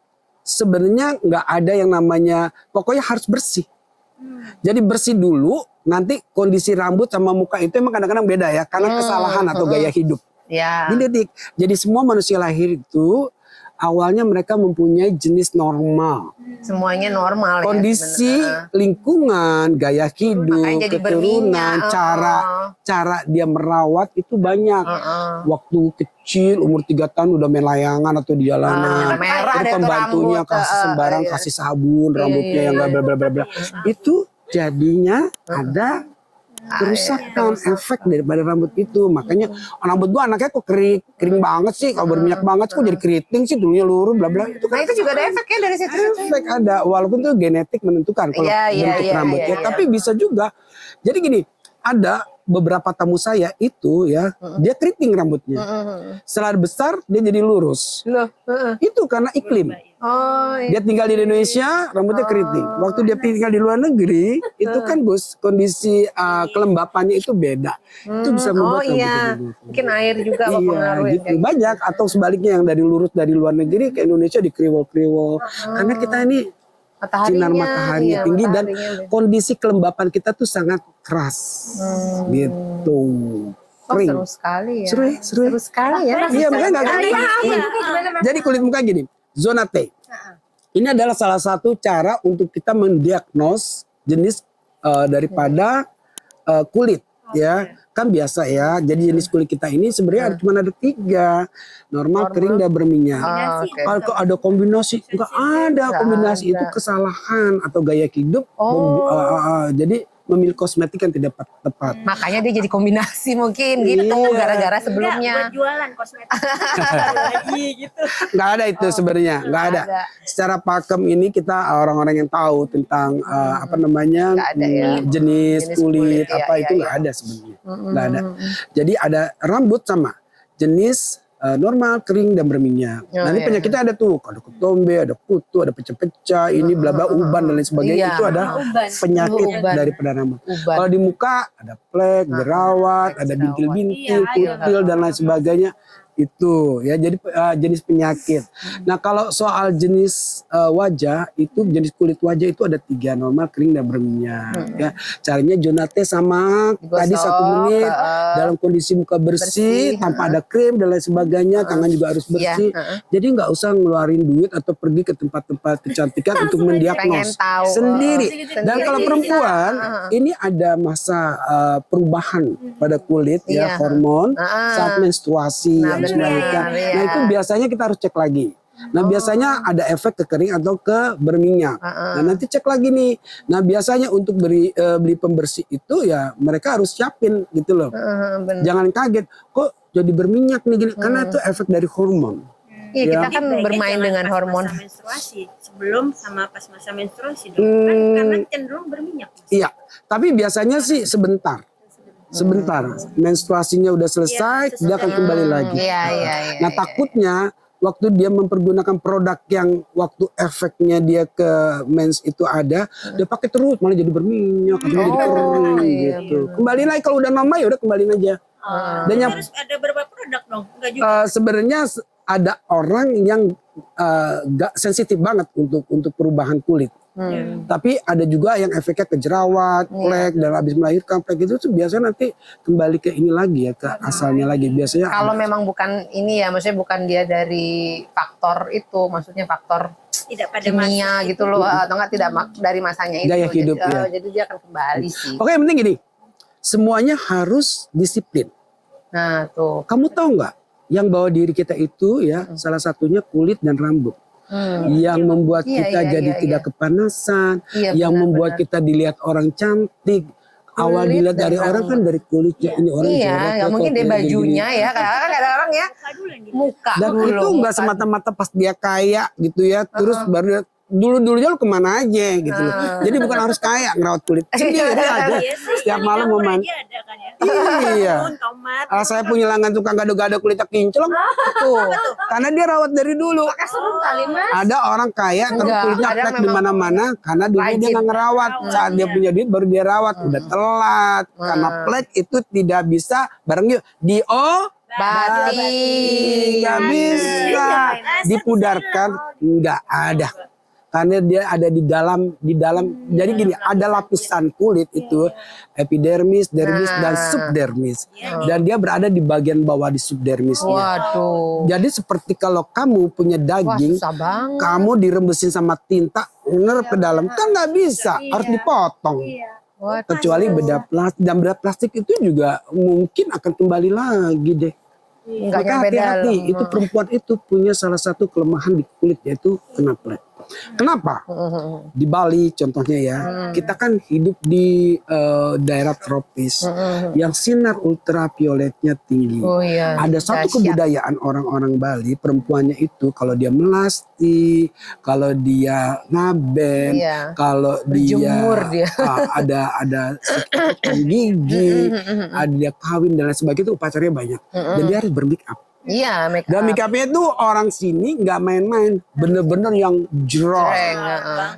sebenarnya nggak ada yang namanya, pokoknya harus bersih. Jadi bersih dulu, nanti kondisi rambut sama muka itu emang kadang-kadang beda ya, karena kesalahan atau gaya hidup. Ya. Ini Dik. Jadi semua manusia lahir itu awalnya mereka mempunyai jenis normal. Semuanya normal Kondisi ya. lingkungan, gaya hidup, Makanya jadi keturunan, berminyak, cara dia merawat itu banyak. Waktu kecil umur 3 tahun udah main layangan atau di jalanan. merah Ada deh tuh pembantunya rambut, kasih sembarang, iya. kasih sabun, rambutnya yang bla bla bla bla. Itu jadinya ada kerusakan efek daripada rambut itu. Makanya rambut gua anaknya kok kering banget sih, kalau berminyak banget kok jadi keriting sih, dulunya luruh bla bla. Itu Nah itu juga ada efeknya dari situ. efek ada, walaupun itu genetik menentukan kalau bentuk rambutnya. Tapi bisa juga. Jadi gini, ada beberapa tamu saya itu ya, dia keriting rambutnya. Setelah besar dia jadi lurus. Loh, Itu karena iklim. oh, Dia tinggal di Indonesia, rambutnya keriting. Waktu dia tinggal di luar negeri, itu kan bos kondisi kelembapannya itu beda. Itu bisa membuat rambutnya jadi mungkin air juga iya, mempengaruhi. gitu. Banyak atau sebaliknya yang dari lurus dari luar negeri ke Indonesia dikriwol-kriwol. Karena kita ini sinar matahari tinggi dan kondisi kelembapan kita tuh sangat keras. Gitu. Kering. Seru sekali ya. Seru sekali ya. Iya, makanya nggak Jadi kulit muka gini, zona T. Ini adalah salah satu cara untuk kita mendiagnos jenis daripada kulit, ya. Kan biasa ya. Jadi jenis kulit kita ini sebenarnya cuma ada 3, normal, kering, dan berminyak. Kalau ada kombinasi, nggak ada kombinasi, itu kesalahan atau gaya hidup. Jadi memilih kosmetik yang tidak tepat. Makanya dia jadi kombinasi mungkin gitu gara-gara sebelumnya. Buat jualan kosmetik. Lagi gitu. Nggak ada itu sebenarnya, nggak ada. Secara pakem ini kita orang-orang yang tahu tentang apa namanya jenis kulit apa itu nggak ada sebenarnya, nggak ada. Jadi ada rambut sama jenis normal, kering, dan berminyak. Nanti penyakitnya ada tuh, ada ketombe, ada kutu, ada pecah-pecah, ini bla bla uban dan lain sebagainya. Itu ada penyakit daripada rambut. Kalau di muka ada plek, jerawat, ada bintil-bintil, kutil dan lain sebagainya. Itu ya jadi jenis penyakit. Nah kalau soal jenis wajah itu jenis kulit wajah itu ada 3, normal, kering, dan berminyak. Ya caranya zona T sama tadi 1 menit dalam kondisi muka bersih tanpa ada krim dan lain sebagainya, tangan juga harus bersih. Jadi nggak usah ngeluarin duit atau pergi ke tempat-tempat kecantikan untuk mendiagnos sendiri. Dan kalau perempuan ini ada masa perubahan pada kulit ya, hormon saat menstruasi. Nah itu biasanya kita harus cek lagi. Nah biasanya ada efek ke kering atau ke berminyak. Nah nanti cek lagi nih. Nah biasanya untuk beli pembersih itu ya mereka harus siapin gitu loh. Jangan kaget kok jadi berminyak nih gini. Karena itu efek dari hormon. Iya, Ya. kita kan Baiknya bermain jangan dengan pas hormon. masa menstruasi, sebelum sama pas masa menstruasi dong. Kan karena cenderung berminyak. Mas. Iya, tapi biasanya sih sebentar. Sebentar, menstruasinya udah selesai, Iya, dia akan kembali lagi. Iya, iya, iya. Nah takutnya waktu dia mempergunakan produk yang waktu efeknya dia ke mens itu ada, dia pakai terus malah jadi berminyak, atau jadi kering iya, gitu. Kembali lagi kalau udah normal ya udah kembaliin aja. Dan yang Harus ada berapa produk dong? Enggak juga. sebenarnya ada orang yang gak sensitif banget untuk perubahan kulit. Tapi ada juga yang efeknya ke jerawat, flek, dan habis melahirkan flek itu tuh biasanya nanti kembali ke ini lagi ya, ke asalnya lagi. Biasanya Kalau memang bukan ini ya, maksudnya bukan dia dari faktor itu, maksudnya faktor Tidak pada kimia masa gitu loh, atau enggak tidak dari masanya itu. Gaya hidup, jadi, ya. jadi dia akan kembali sih. Oke, yang penting gini, semuanya harus disiplin. Nah tuh. Kamu tahu nggak, yang bawa diri kita itu ya, salah satunya kulit dan rambut. Yang membuat Iya, kita iya, jadi iya, tidak kepanasan, Iya, yang benar, membuat benar. kita dilihat orang cantik. Awal Kulit dilihat dan dari orang kan dari kulitnya, ini orang Iya, jorok, nggak kok mungkin dari kayak bajunya gini. ya. Kadang ada orang ya muka dulu yang dilihat. muka. Dan dulu, itu nggak muka. semata-mata pas dia kaya gitu ya, terus baru dia, dulunya lu kemana aja gitu loh. Jadi bukan harus kaya, ngerawat kulit sendiri aja. Iya sih, Setiap yang malam dapur mau aja ada kan ya. Iya. Daun, tomat. Saya punya langganan tukang gado-gado kulitnya kinclong tuh, karena dia rawat dari dulu. Seru kali Mas. Ada orang kaya tapi Enggak, kulitnya kadang flek di memang mana-mana karena dulu dia rajin. nggak ngerawat. Saat dia punya duit baru dia rawat, udah telat. Karena flek itu tidak bisa bareng yuk Batik. nggak bisa dipudarkan, nggak ada. Karena dia ada di dalam jadi gini, ada lapisan kulit itu epidermis, dermis dan subdermis. Dan dia berada di bagian bawah di subdermisnya. Waduh. Jadi seperti kalau kamu punya Wah daging, susah banget. kamu dirembesin sama tinta, ngerep ke dalam, kan nggak bisa, harus dipotong. Waduh. Kecuali bedah plastik, dan bedah plastik itu juga mungkin akan kembali lagi deh. Enggak Maka nyampe hati-hati, dalam. itu perempuan itu punya salah satu kelemahan di kulit, yaitu kena flek. Kenapa? Di Bali contohnya ya, kita kan hidup di daerah tropis yang sinar ultravioletnya tinggi. Oh iya. Ada satu dahsyat. kebudayaan orang-orang Bali, perempuannya itu kalau dia melasti, kalau dia ngaben, Iya. kalau Berjemur dia. ada gigi, ada dia kawin dan lain sebagainya, itu upacaranya banyak. Dan dia harus bermake up. Iya, make Dan up. make upnya itu orang sini nggak main-main, bener-bener yang jerok. Keren,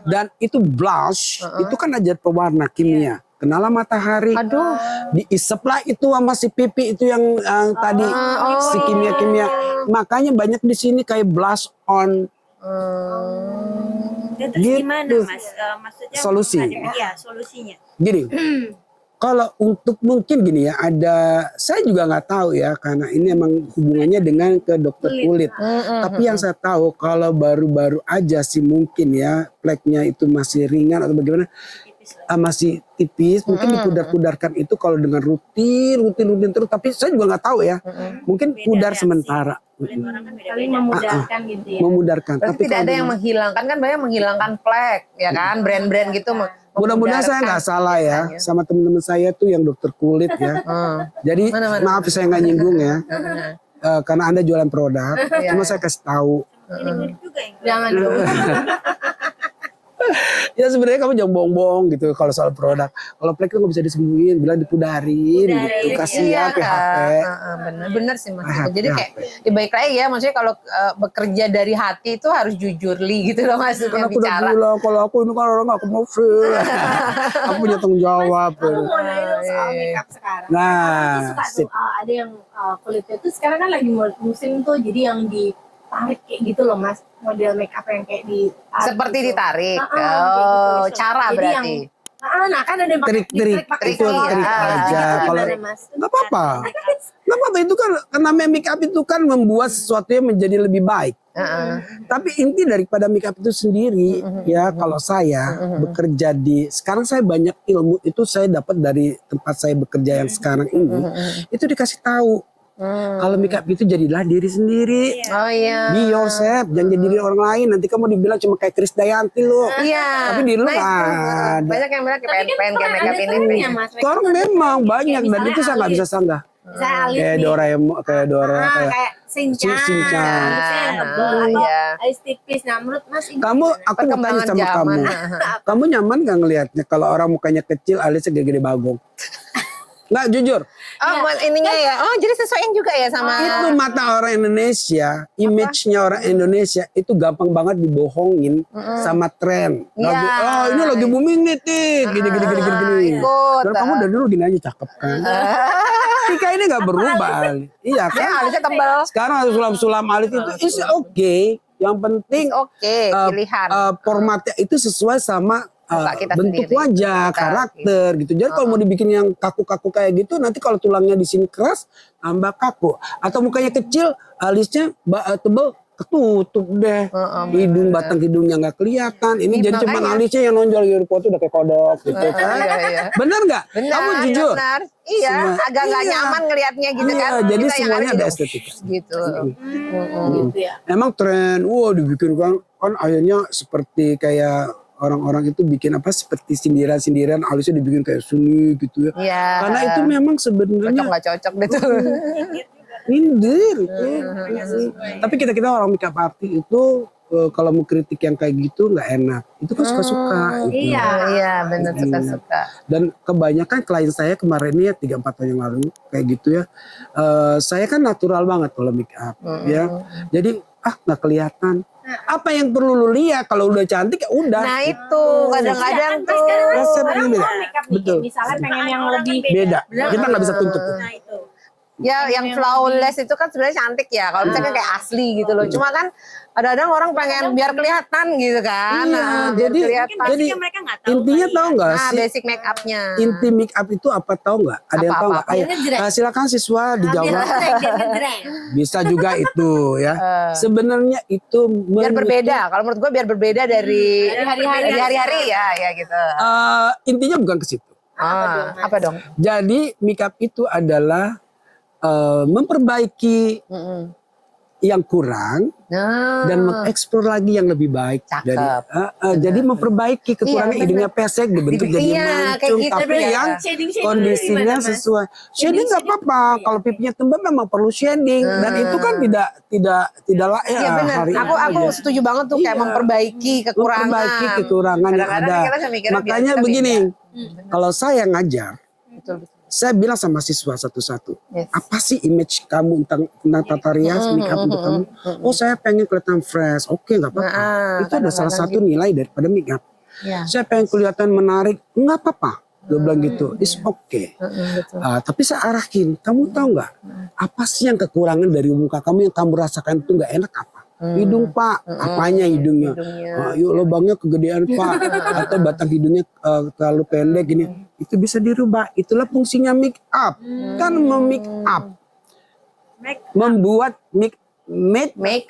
Dan itu blush, itu kan aja pewarna kimia. Kenalah matahari, Aduh. diisep lah itu sama si pipi itu yang tadi si kimia-kimia. Makanya banyak di sini kayak blush on. Dan terus Gitu. gimana Mas? Maksudnya Solusi. Iya, solusinya. Gini, kalau untuk mungkin gini ya, saya juga nggak tahu ya, karena ini emang hubungannya dengan ke dokter kulit. Tapi yang saya tahu kalau baru-baru aja sih mungkin ya, fleknya itu masih ringan atau bagaimana, masih tipis, mungkin dipudar-pudarkan itu kalau dengan rutin terus. Tapi saya juga nggak tahu ya, mungkin Beda pudar reaksi. sementara, Kulit orang kan Kali beda-beda. memudahkan gitu ya. memudarkan. Berarti Tapi tidak kalau ada yang menghilangkan, kan banyak menghilangkan flek, ya kan? Brand-brand gitu. mudah-mudahan saya nggak salah ya, sama teman-teman saya tuh yang dokter kulit ya. Jadi Mana. maaf saya nggak nyinggung ya, karena Anda jualan produk, cuma saya kasih tahu. Klinik juga yang Jangan dong. Ya sebenarnya kamu jangan bohong-bohong gitu kalau soal produk. Kalau flek itu nggak bisa disembuhin, bilang dipudarin gitu, kasih ya PHP. Bener sih Mas. PHP. Jadi kayak ya baik lagi ya, maksudnya kalau bekerja dari hati itu harus jujurly gitu loh maksudnya Karena aku udah bicara. bilang kalau aku ini kan orang nggak komersil, aku punya tanggung jawab. Aku mau nanya dong soal makeup sekarang. Nah, Aku suka tuh sip. ada yang kulitnya tuh sekarang kan lagi musim tuh, jadi yang ditarik kayak gitu loh Mas, model makeup yang kayak ditarik. Seperti gitu. ditarik. Kayak Oh, gitu. cara Jadi berarti. nah kan ada yang pakai Trik-trik, pakai itu trik. trik aja. Kalau Gimana, Mas? nggak apa-apa, nggak apa-apa, itu kan namanya make up itu kan membuat sesuatu yang menjadi lebih baik. Tapi inti daripada make up itu sendiri ya, kalau saya bekerja sekarang saya banyak ilmu itu saya dapat dari tempat saya bekerja yang sekarang ini, itu dikasih tahu. Kalau make up itu jadilah diri sendiri. Oh iya. Be yourself, jangan jadi diri orang lain. Nanti kamu dibilang cuma kayak Krisdayanti lo. Iya. Tapi diri lu Nah, itu. ada. Banyak yang bilang Tapi kan pengen kayak ada makeup ini. turunnya, Mas. Sekarang memang banyak dan itu saya nggak bisa sanggah. Misalnya alis Kayak nih, Doraemon, kayak kayak Shinchan, Shinchan. rambutnya yang tebel atau Iya. alis tipis. Nah menurut Mas ini kamu, gimana? aku mau tanya sama Perkembangan kamu. zaman. Kamu nyaman gak ngelihatnya kalau orang mukanya kecil, alisnya gede-gede bagong? Nggak, jujur. Oh, buat ininya ya. Oh, jadi sesuaiin juga ya sama Itu mata orang Indonesia, image-nya orang Indonesia itu gampang banget dibohongin sama tren. Iya. Oh ini lagi booming nih, Tit. Gini. ikut. Dan kamu dari dulu gini aja cakep kan. Tika ini gak berubah. Ali. Iya Ya, kan. alisnya tebal. Sekarang ada sulam-sulam alit itu is okay. Yang penting Oke, pilihan. formatnya itu sesuai sama Muka kita bentuk sendiri. wajah, Kita, karakter gitu. Jadi kalau mau dibikin yang kaku-kaku kayak gitu, nanti kalau tulangnya di sini keras, tambah kaku. Atau mukanya kecil, alisnya tebel, ketutup deh. Hidung, batang hidungnya nggak kelihatan. Ini jadi cuma makanya. alisnya yang nonjol di foto udah kayak kodok gitu kan. Iya. Bener nggak? Benar, Kamu jujur. benar. Iya, Semua- agak nggak iya. nyaman ngelihatnya gitu Iya, kan. jadi Kita yang semuanya ada gitu. estetika. Gitu. Gitu ya. Emang tren, dibikin kan akhirnya seperti kayak orang-orang itu bikin apa seperti sindiran-sindiran alisnya dibikin kayak sunyi gitu ya. Iya. Karena itu memang cocok sebenarnya nggak cocok gitu. minder itu. Tapi kita orang makeup artist itu kalau mau kritik yang kayak gitu nggak enak. Itu kan suka-suka. Gitu. Iya. Iya, benar suka-suka. Dan kebanyakan klien saya kemarin ini ya 3-4 tahun yang lalu kayak gitu ya. Saya kan natural banget kalau make up ya. Jadi nggak kelihatan. Apa yang perlu lu lihat kalau udah cantik ya udah. Nah itu kadang-kadang tuh. Resep Orang ini beda. mau make up nih, Betul. misalnya pengen yang lebih Beda. Kita nggak bisa tuntut tuh. Nah itu. Ya yang flawless itu kan sebenarnya cantik ya. Kalau misalnya kayak asli gitu loh. Cuma kan kadang-kadang orang pengen biar kelihatan gitu kan. Iya, Nah, biar jadi- kelihatan. Mungkin basicnya mereka nggak tahu. Intinya kali tahu ya. nggak Nah, sih? basic make upnya. Inti make up itu apa tahu nggak? Ada yang Apa, tahu apa, nggak? apa? Ayo, Ngejreng. silakan siswa dijawab. biar ngejreng. Bisa juga itu ya. Sebenarnya itu Biar berbeda. Kalau menurut gue biar berbeda dari hari-hari ya gitu. Intinya bukan ke situ. Apa dong? Jadi make up itu adalah memperbaiki yang kurang Nah, dan mengeksplor lagi yang lebih baik. Cakep. Jadi memperbaiki kekurangan Iya, hidungnya pesek dibentuk jadi Iya, kayak mancung, gitu tapi deh. yang Shading-shading kondisinya gimana, Mas? sesuai. Shading nggak apa-apa. Kalau pipinya tembem memang perlu shading dan itu kan tidak layak. Iya benar. hari Aku ini. setuju banget tuh kayak Iya. memperbaiki kekurangan. Memperbaiki kekurangan yang Kadang-kadang ada. kita mikirnya biar Makanya kita begini, beda. kalau saya ngajar, Betul. saya bilang sama siswa satu-satu, Yes. apa sih image kamu tentang tata rias, make up untuk kamu? Oh saya pengen kelihatan fresh, oke nggak apa-apa. Nah, Itu ada salah kadang-kadang satu nilai daripada make up. Iya. Saya pengen kelihatan menarik, nggak apa-apa. Dia bilang gitu, it's okay. Betul. Tapi saya arahin, kamu tahu nggak? Apa sih yang kekurangan dari muka kamu yang kamu rasakan itu nggak enak apa? Hidung pak, apanya hidungnya? Yuk lubangnya kegedean pak, atau batang hidungnya terlalu pendek gini. Itu bisa dirubah. Itulah fungsinya make up. Kan make up, membuat make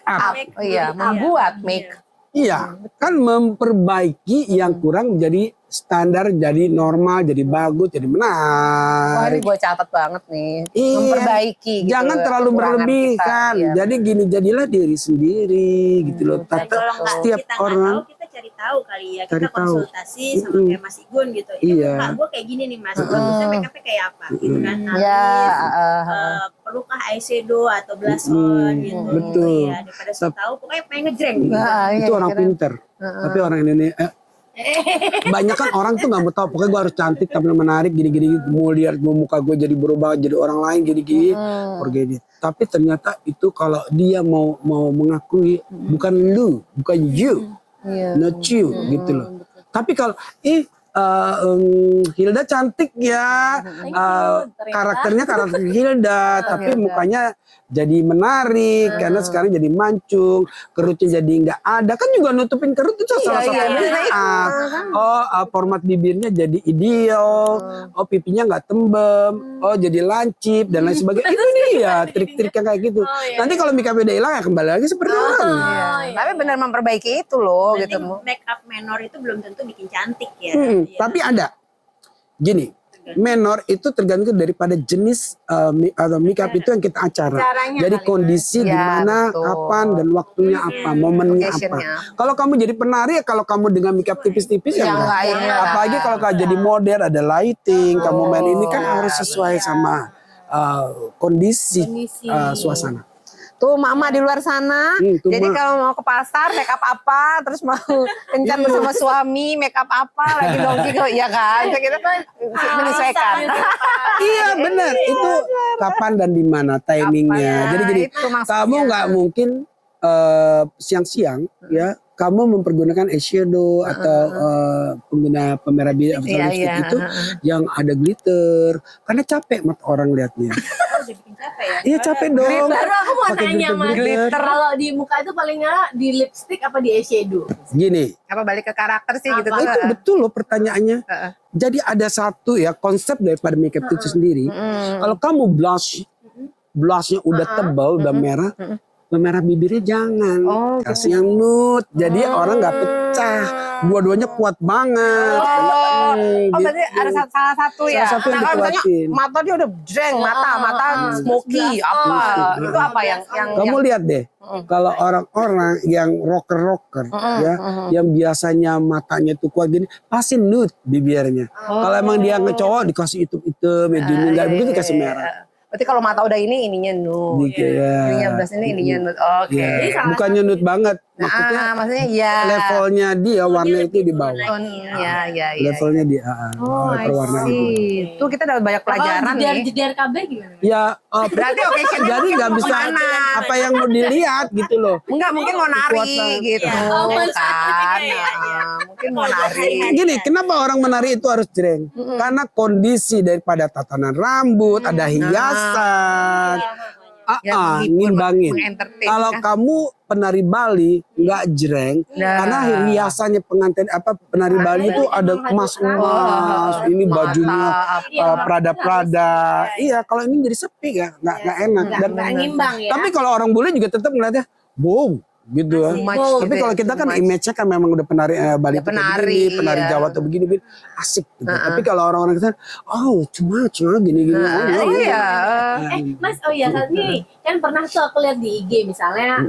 up. Oh iya, membuat make. Iya, kan memperbaiki yang kurang menjadi standar, jadi normal, jadi bagus, jadi Wah menarik. ini gue catat banget nih. Iya. Memperbaiki gitu. Jangan terlalu kekurangan berlebihan. kita. Iya. Jadi gini, jadilah diri sendiri gitu loh. Dan kalau nggak Setiap kita nggak orang tahu, kita cari tahu kali ya. Cari Kita tahu. konsultasi sama kayak Mas Igun gitu. Iya. Muka gue kayak gini nih Mas. Bagusnya make upnya kayak apa? Gitu kan. Ya, Alis, perlukah eyeshadow atau blush on gitu. betul. Iya, daripada so tahu pokoknya pengen ngejreng. nah, itu orang pinter. Tapi orang Indonesia banyak kan orang tuh nggak mau tahu. Pokoknya gue harus cantik, tampil menarik, gini-gini. Mau lihat mau muka gue jadi berubah, jadi orang lain, gini-gini. Organik. Tapi ternyata itu kalau dia mau mengakui bukan lu, bukan you, not you, gitu loh. Tapi kalau Hilda cantik ya, karakternya karakter Hilda, tapi mukanya jadi menarik karena sekarang jadi mancung, kerutnya jadi nggak ada, kan juga nutupin kerut itu salah satu make up. Format bibirnya jadi ideal, pipinya nggak tembem, jadi lancip dan lain sebagainya. Itu dia trik-trik yang kayak gitu. Nanti kalau make up udah hilang ya kembali lagi seperti orang. Tapi benar memperbaiki itu loh Berarti gitu. make up menor itu belum tentu bikin cantik ya. Iya. Tapi ada. Gini, menor itu tergantung daripada jenis atau make up itu yang kita acara. Caranya Jadi kali, kondisi Ya, di mana, betul. kapan dan waktunya apa, momennya apa. Occasionnya. Kalau kamu jadi penari ya kalau kamu dengan make up tipis-tipis ya Ya, enggak. enggak, iya. Apalagi kalau kamu jadi model ada lighting, kamu main ini kan harus sesuai sama kondisi Kondisi. suasana. Tuh mama di luar sana, Tuh, jadi Ma. kalau mau ke pasar make up apa, terus mau kencan bersama suami make up apa, lagi dongki kok, ya kan? Kita kan menyesuaikan. Iya benar, itu kapan dan di mana timingnya. Kapan, Jadi gini, itu maksudnya. kamu nggak mungkin siang-siang ya kamu mempergunakan eyeshadow atau pengguna pemerah Iya, lipstick iya. itu yang ada glitter karena capek mata orang lihatnya. Oh, udah bikin capek ya. Iya capek dong. Baru aku mau Pakai nanya Mas, glitter-glitter. kalau di muka itu paling nggak di lipstick apa di eyeshadow? Gini, Apa balik ke karakter sih gitu Apa? tuh? itu betul loh pertanyaannya. Heeh. Jadi ada satu ya konsep daripada makeup itu sendiri. Kalau kamu blushnya udah tebal, udah merah, memerah bibirnya jangan. Oh, Kasih yang nude. Jadi orang nggak pecah. Dua-duanya kuat banget. Oh, Gitu. berarti ada salah satu ya. Salah satu yang Nah, kalau misalnya dikuatin. mata dia udah jreng, mata smoky apa? Itu apa yang Kamu lihat deh, kalau orang-orang yang rocker ya, yang biasanya matanya tuh kuat gini, pasti nude bibirnya. Kalau emang dia ngecowok dikasih hitam-hitam, ya gini, nggak begitu dikasih merah. Berarti kalau mata udah ininya nude. Dikit ya. Ininya belas ininya nude. Oke. Ya. Jadi salah Bukannya nude banget, maksudnya Maksudnya ya. levelnya dia warna itu di bawah. Oh, ya. Levelnya di Oh, I perwarnaan itu. see. Tuh kita dapat banyak pelajaran Kalau nih. jedar KB gimana? Ya, Berarti occasion jadi nggak bisa apa yang mau dilihat gitu loh. Enggak, mungkin mau nari Kekuatan. gitu Oh, kan. iya, iya. Mungkin mau nari. Gini, kenapa orang menari itu harus jreng? Karena kondisi daripada tatanan rambut, ada hiasan, Ya, menghibur, ngimbangin. mengentertain, Kalau kan? kamu penari Bali nggak jreng, Nah. karena hiasannya penari Bali itu ada emas-emas, ini bajunya Prada-Prada. Iya, kalau ini jadi sepi ya, nggak enak. Dan Nggak ngimbang ya. tapi kalau orang bule juga tetap ngeliatnya, wow, gitu ya. Much Tapi gitu kalau ya, kita kan too much. image-nya kan memang udah penari Bali, Ya, tuh kayak penari, begini, penari iya. Jawa tuh begini, asik gitu. Tapi kalau orang-orang kita, oh cuma gini-gini. Iya. Mas, oh iya saat ini kan pernah tuh aku lihat di IG misalnya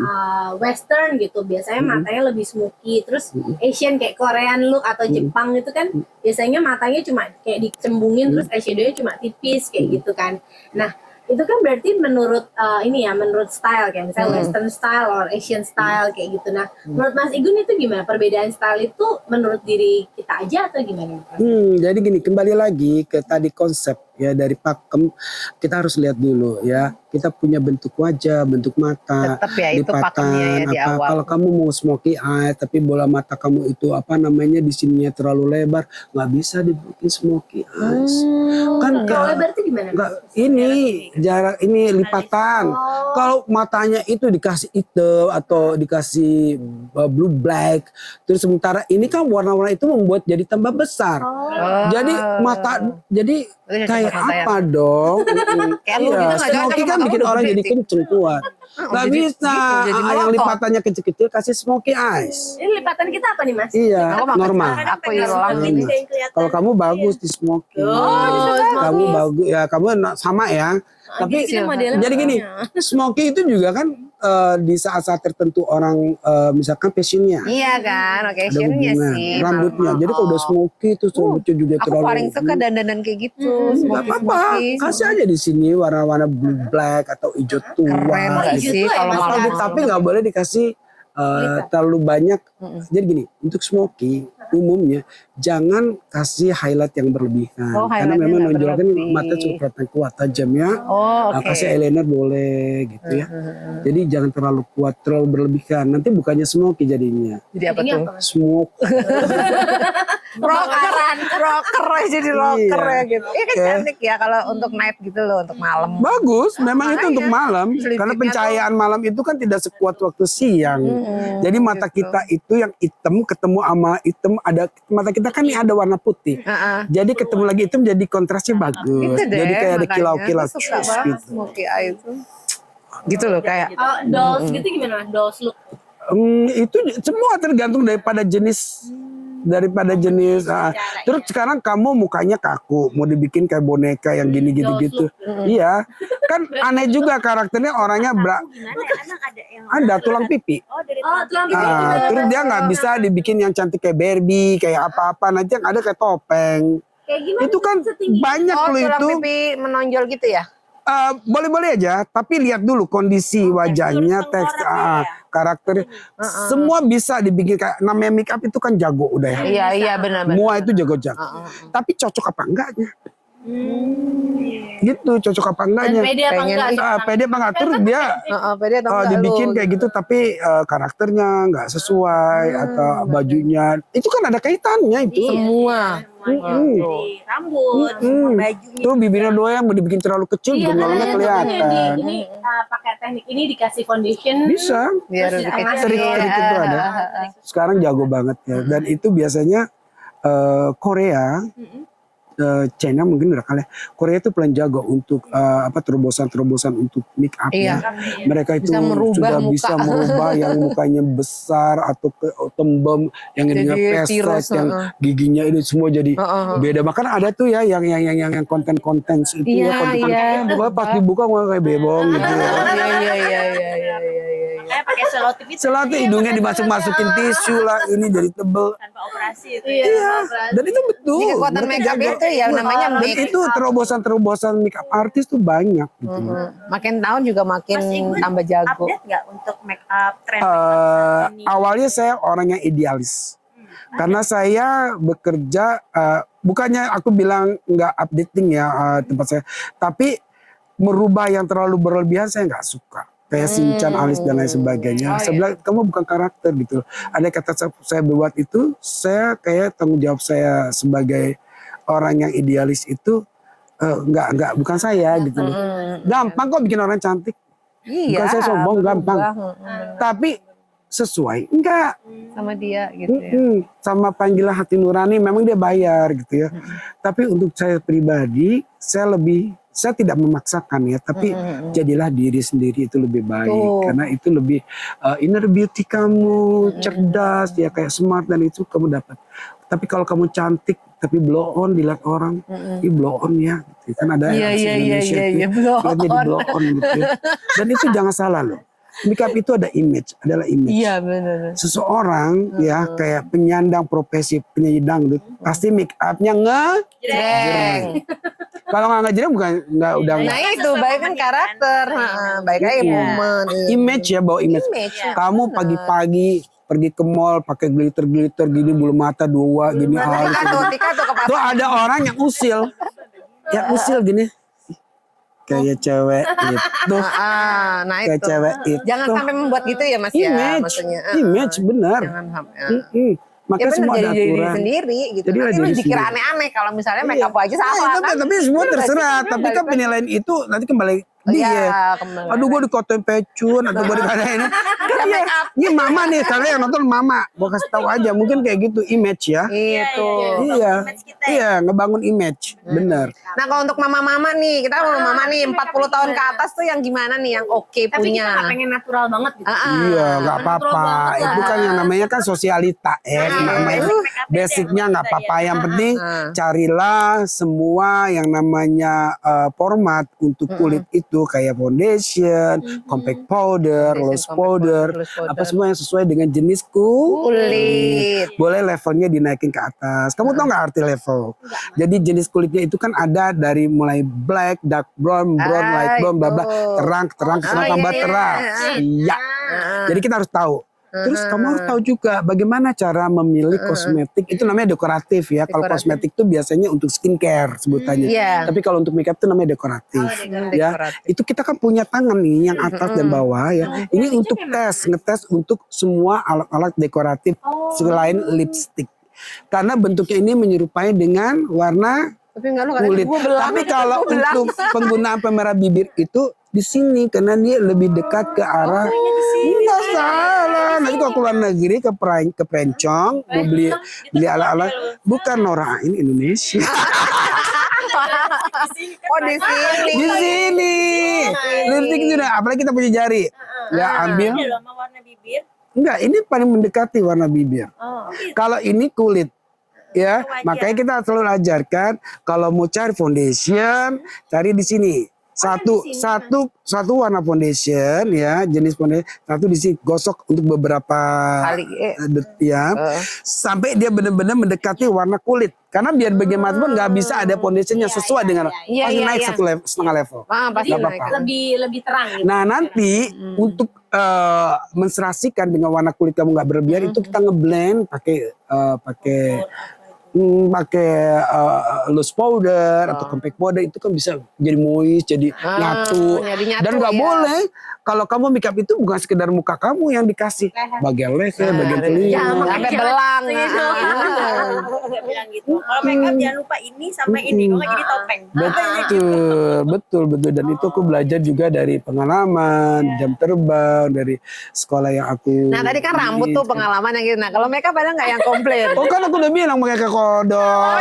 Western gitu, biasanya matanya lebih smoky, terus Asian kayak Korean look atau Jepang itu kan biasanya matanya cuma kayak dicembungin, terus eyeshadownya cuma tipis kayak gitu kan. Nah itu kan berarti menurut ini ya, menurut style kayak misalnya Western style or Asian style kayak gitu. Nah menurut Mas Igun itu gimana, perbedaan style itu menurut diri kita aja atau gimana? Jadi gini, kembali lagi ke tadi konsep ya dari pakem, kita harus lihat dulu ya. Kita punya bentuk wajah, bentuk mata, Tetap ya, itu pakemnya ya di apa. awal. Kalau kamu mau smoky eye, tapi bola mata kamu itu apa namanya di sininya terlalu lebar, nggak bisa dibikin smoky eyes. Kan Kalau berarti gimana? nggak, ini jarak ini lipatan. Kalau matanya itu dikasih hitam atau dikasih blue black, terus sementara ini kan warna-warna itu membuat jadi tambah besar. Jadi mata jadi Berarti kayak cocok mata ya. apa dong? Kayak lu gitu nggak cocok Smoky sama kan kamu bikin udah orang gede jadi sih. kenceng kuat. Gak jadi bisa. gitu, jadi Yang melotot. lipatannya kecil-kecil kasih smoky eyes. Ini lipatan kita apa nih Mas? Iya, Aku makan normal. sekarang. Aku hilang ini. Kalau kamu bagus di smoky. Kamu bagus ya, kamu sama ya. Tapi gitu modelnya jadi gini, smoky itu juga kan di saat-saat tertentu orang misalkan passionnya. Iya kan, Ada occasionnya hubungan sih. rambutnya. Jadi kalau udah smoky terus rambutnya juga Aku terlalu. paling suka dandanan kayak gitu, Gak apa-apa, kasih aja di sini warna-warna blue black atau hijau tua. Keren gak hijau sih tua ya, kalau Mas? malam. Tapi nggak boleh dikasih terlalu banyak. Jadi gini, untuk smoky umumnya jangan kasih highlight yang berlebihan. Oh, Karena highlightnya memang nggak nonjolkan berlebih. mata cukup kelihatan kuat tajam ya. Oh, Nah, oke. kasih eyeliner boleh gitu ya. Jadi jangan terlalu kuat, terlalu berlebihan. Nanti bukannya smoky jadinya. Jadi apa Jadinya tuh? apa? Smoke. Rocker jadi rocker Iya. ya gitu. Iya kan Oke. cantik ya kalau untuk night gitu loh, untuk malam. Bagus, memang itu untuk malam. Lipstiknya Karena pencahayaan malam itu kan tidak sekuat waktu siang. Jadi mata kita itu yang hitam ketemu sama hitam, ada mata kita kan ini ada warna putih. Heeh. Jadi ketemu lagi hitam jadi kontrasnya bagus. Itu deh, Jadi kayak ada makanya kilau-kilau aku suka cus banget gitu. smoky eye itu. Gitu loh kayak. Dolls gitu gimana? Dolls look. Itu semua tergantung daripada jenis terus sekarang kamu mukanya kaku mau dibikin kayak boneka yang gini gitu-gitu. Iya. Kan aneh juga karakternya orangnya Gimana? Emang ada yang ada tulang pipi. Oh, dari Tulang pipi gimana? Terus dia nggak bisa dibikin yang cantik kayak Barbie, kayak apa-apa. Nanti yang ada kayak topeng. Kayak gimana? Itu kan banyak Oh, loh tulang itu. pipi menonjol gitu ya? Boleh-boleh aja, tapi lihat dulu kondisi wajahnya, tekstur teks, tenggorokannya ya? karakter. Semua bisa dibikin kayak namanya make up itu kan jago udah ya. Iya, iya benar-benar. Semua itu jago-jago. Tapi cocok apa enggaknya? Gitu, cocok apa Dan enggaknya? pede apa Pengen, enggak? Pede apa enggak? Terus dia Pede atau enggak dibikin lu? kayak gitu tapi karakternya nggak sesuai atau bajunya. Itu kan ada kaitannya itu. Semua. Semuanya dari rambut, semua bajunya. Tuh bibirnya doang mau dibikin terlalu kecil Iya, gombalnya kan kelihatan. ini pakai teknik ini dikasih foundation. Bisa. Biar Terus lebih ditengah kecil. Trik-trik itu ada. Sekarang jago banget ya. Dan itu biasanya Korea, China mungkin udah kali. Korea itu paling jago untuk terobosan-terobosan untuk make up Iya. ya. Mereka itu Bisa merubah sudah muka. bisa merubah yang mukanya besar atau tembem, yang ininya Jadi pesek, tirus, yang giginya ini semua jadi beda. Bahkan ada tuh ya yang konten-konten itu Iya, ya konten-konten. Wah, pas dibuka mau kayak bebong gitu ya. Iya. Makanya pakai selotip itu Selatu hidungnya dimasuk-masukin tisu lah, ini jadi tebel. tanpa operasi itu. Iya. Dan itu betul. Jadi kekuatan Mereka make up jago. itu ya namanya Dan make itu terobosan-terobosan make up artis tuh banyak gitu. Makin tahun juga makin Mas Igun tambah jago. update nggak untuk make up tren? Awalnya saya orang yang idealis. Karena saya bekerja, bukannya aku bilang nggak updating ya tempat saya. Tapi merubah yang terlalu berlebihan saya nggak suka. Kayak Shinchan, alis dan lain sebagainya. Saya bilang kamu bukan karakter gitu. Ada kata saya berbuat itu, saya kayak tanggung jawab saya sebagai orang yang idealis itu bukan saya gitu loh. Gampang kok bikin orang cantik. Iya. Bukan saya sombong, gampang. Tapi sesuai enggak Sama dia gitu ya. sama panggilan hati nurani, memang dia bayar gitu ya. Tapi untuk saya pribadi, saya tidak memaksakan ya, tapi jadilah diri sendiri itu lebih baik. Tuh. Karena itu lebih inner beauty kamu, cerdas ya, kayak smart, dan itu kamu dapat. Tapi kalau kamu cantik tapi blow on dilihat orang, ini blow on ya, gitu. Kan ada Iya, artis iya, Indonesia iya, itu, iya, blow lihat jadi on. blow on gitu ya. Dan itu jangan salah loh. Makeup itu adalah image. Iya benar. Seseorang ya kayak penyandang profesi penyanyi dangdut pasti make upnya Jreng. kalau nggak ngejreng udah Nah nggak. itu baik kan karakter, baik aja momen. Image ya, bawa image. Kamu pagi-pagi pergi ke mall pakai glitter gini, bulu mata 2 gini, alis Tika tuh ke tuh ada orang yang usil gini kayak cewek itu, nah kayak itu. cewek itu. Jangan sampai membuat gitu ya Mas ya, Image, maksudnya. image benar. Jangan sampai. Ya Makanya benar, semua ada jadi diri aturan. sendiri gitu. Jadilah Nanti lu diri dikira sendiri. aneh-aneh kalau misalnya make up aja salah kan. Tapi semua terserah. Tapi kan penilaian itu nanti kembali dia. Iya, kembali. Aduh, gue dikotain pecun, atau gue dikatain ini. Kan dia, ini mama nih, karena yang nonton mama. Gue kasih tahu aja, mungkin kayak gitu image ya. Itu. Iya, image kita ya. iya, ngebangun image, bener. Nah kalau untuk mama-mama nih, kita mama nih 40 tahun ke atas tuh yang gimana nih yang oke Tapi kita punya? nggak pengen natural banget gitu. Iya, nggak apa-apa. Itu kan yang namanya kan sosialita ya. Namanya basicnya nggak apa-apa. Yang penting carilah semua yang namanya format untuk kulit itu kayak foundation, compact powder, loose powder, apa semua yang sesuai dengan jenis Kulit. boleh levelnya dinaikin ke atas. Kamu tahu nggak arti level? Jadi jenis kulitnya itu kan ada dari mulai black, dark brown, light brown, bla bla, terang, tambah iya, terang. Iya. Jadi kita harus tahu. Terus kamu harus tahu juga bagaimana cara memilih kosmetik. Itu namanya dekoratif ya. Kalau kosmetik itu biasanya untuk skincare sebutannya. Iya. Tapi kalau untuk makeup itu namanya dekoratif. Ya. Dekoratif. Itu kita kan punya tangan nih yang atas dan bawah ya. Ini untuk ngetes untuk semua alat-alat dekoratif selain lipstick. Karena bentuknya ini menyerupai dengan warna Tapi enggak lu katanya kulit. gua belang. Tapi kalau Gua belang. untuk penggunaan pemerah bibir itu di sini karena dia lebih dekat ke arah. Enggak salah. Nanti kalau keluar negeri ke Perencong mau beli ala-ala, bukan Nora, ini Indonesia. Oh di sini. Di sini. Lipstick itu udah, apalagi kita punya jari. Ya ambil. Ada loh sama warna bibir. Enggak, ini paling mendekati warna bibir. Kalau ini kulit. Ya, Wajah. makanya kita selalu ajarkan kalau mau cari foundation, cari di sini. Satu warna foundation ya, jenis foundation. Satu digosok untuk beberapa Kali, ya, sampai dia benar-benar mendekati warna kulit. Karena biar bagaimanapun nggak bisa ada foundationnya sesuai dengan Iya, pasti iya, naik iya. setengah level. Pasti Nggak naik. apa-apa. lebih terang gitu. Nah nanti untuk menserasikan dengan warna kulit kamu nggak berlebihan itu kita ngeblend pakai loose powder atau compact powder, itu kan bisa jadi moist, jadi nyatu. jadi nyatu, Dan nggak ya. boleh kalau kamu makeup itu bukan sekedar muka kamu yang dikasih, bagian leher, bagian telinga. Sampai belang. Dia bilang gitu. Kalau makeup jangan lupa ini sama ini, kalau nggak jadi topeng. Betul. Dan itu aku belajar juga dari pengalaman, jam terbang, dari sekolah yang aku. Nah tadi kan rambut tuh pengalaman yang gitu. Nah kalau makeup ada nggak yang komplain? Oh kan aku udah bilang pakai kodok.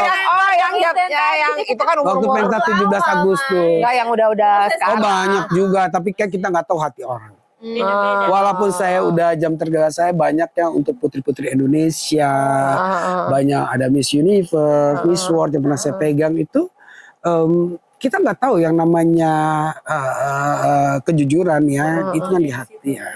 yang itu kan Waktu umur pentas 17 Agustus. enggak yang udah Oh sekarang. banyak juga, tapi kan kita nggak tahu hati orang. Beda-beda. Walaupun saya udah jam tergerak saya banyak yang untuk putri-putri Indonesia, banyak ada Miss Universe, Miss World yang pernah saya pegang itu, kita nggak tahu yang namanya kejujuran ya, itu kan di hati ya.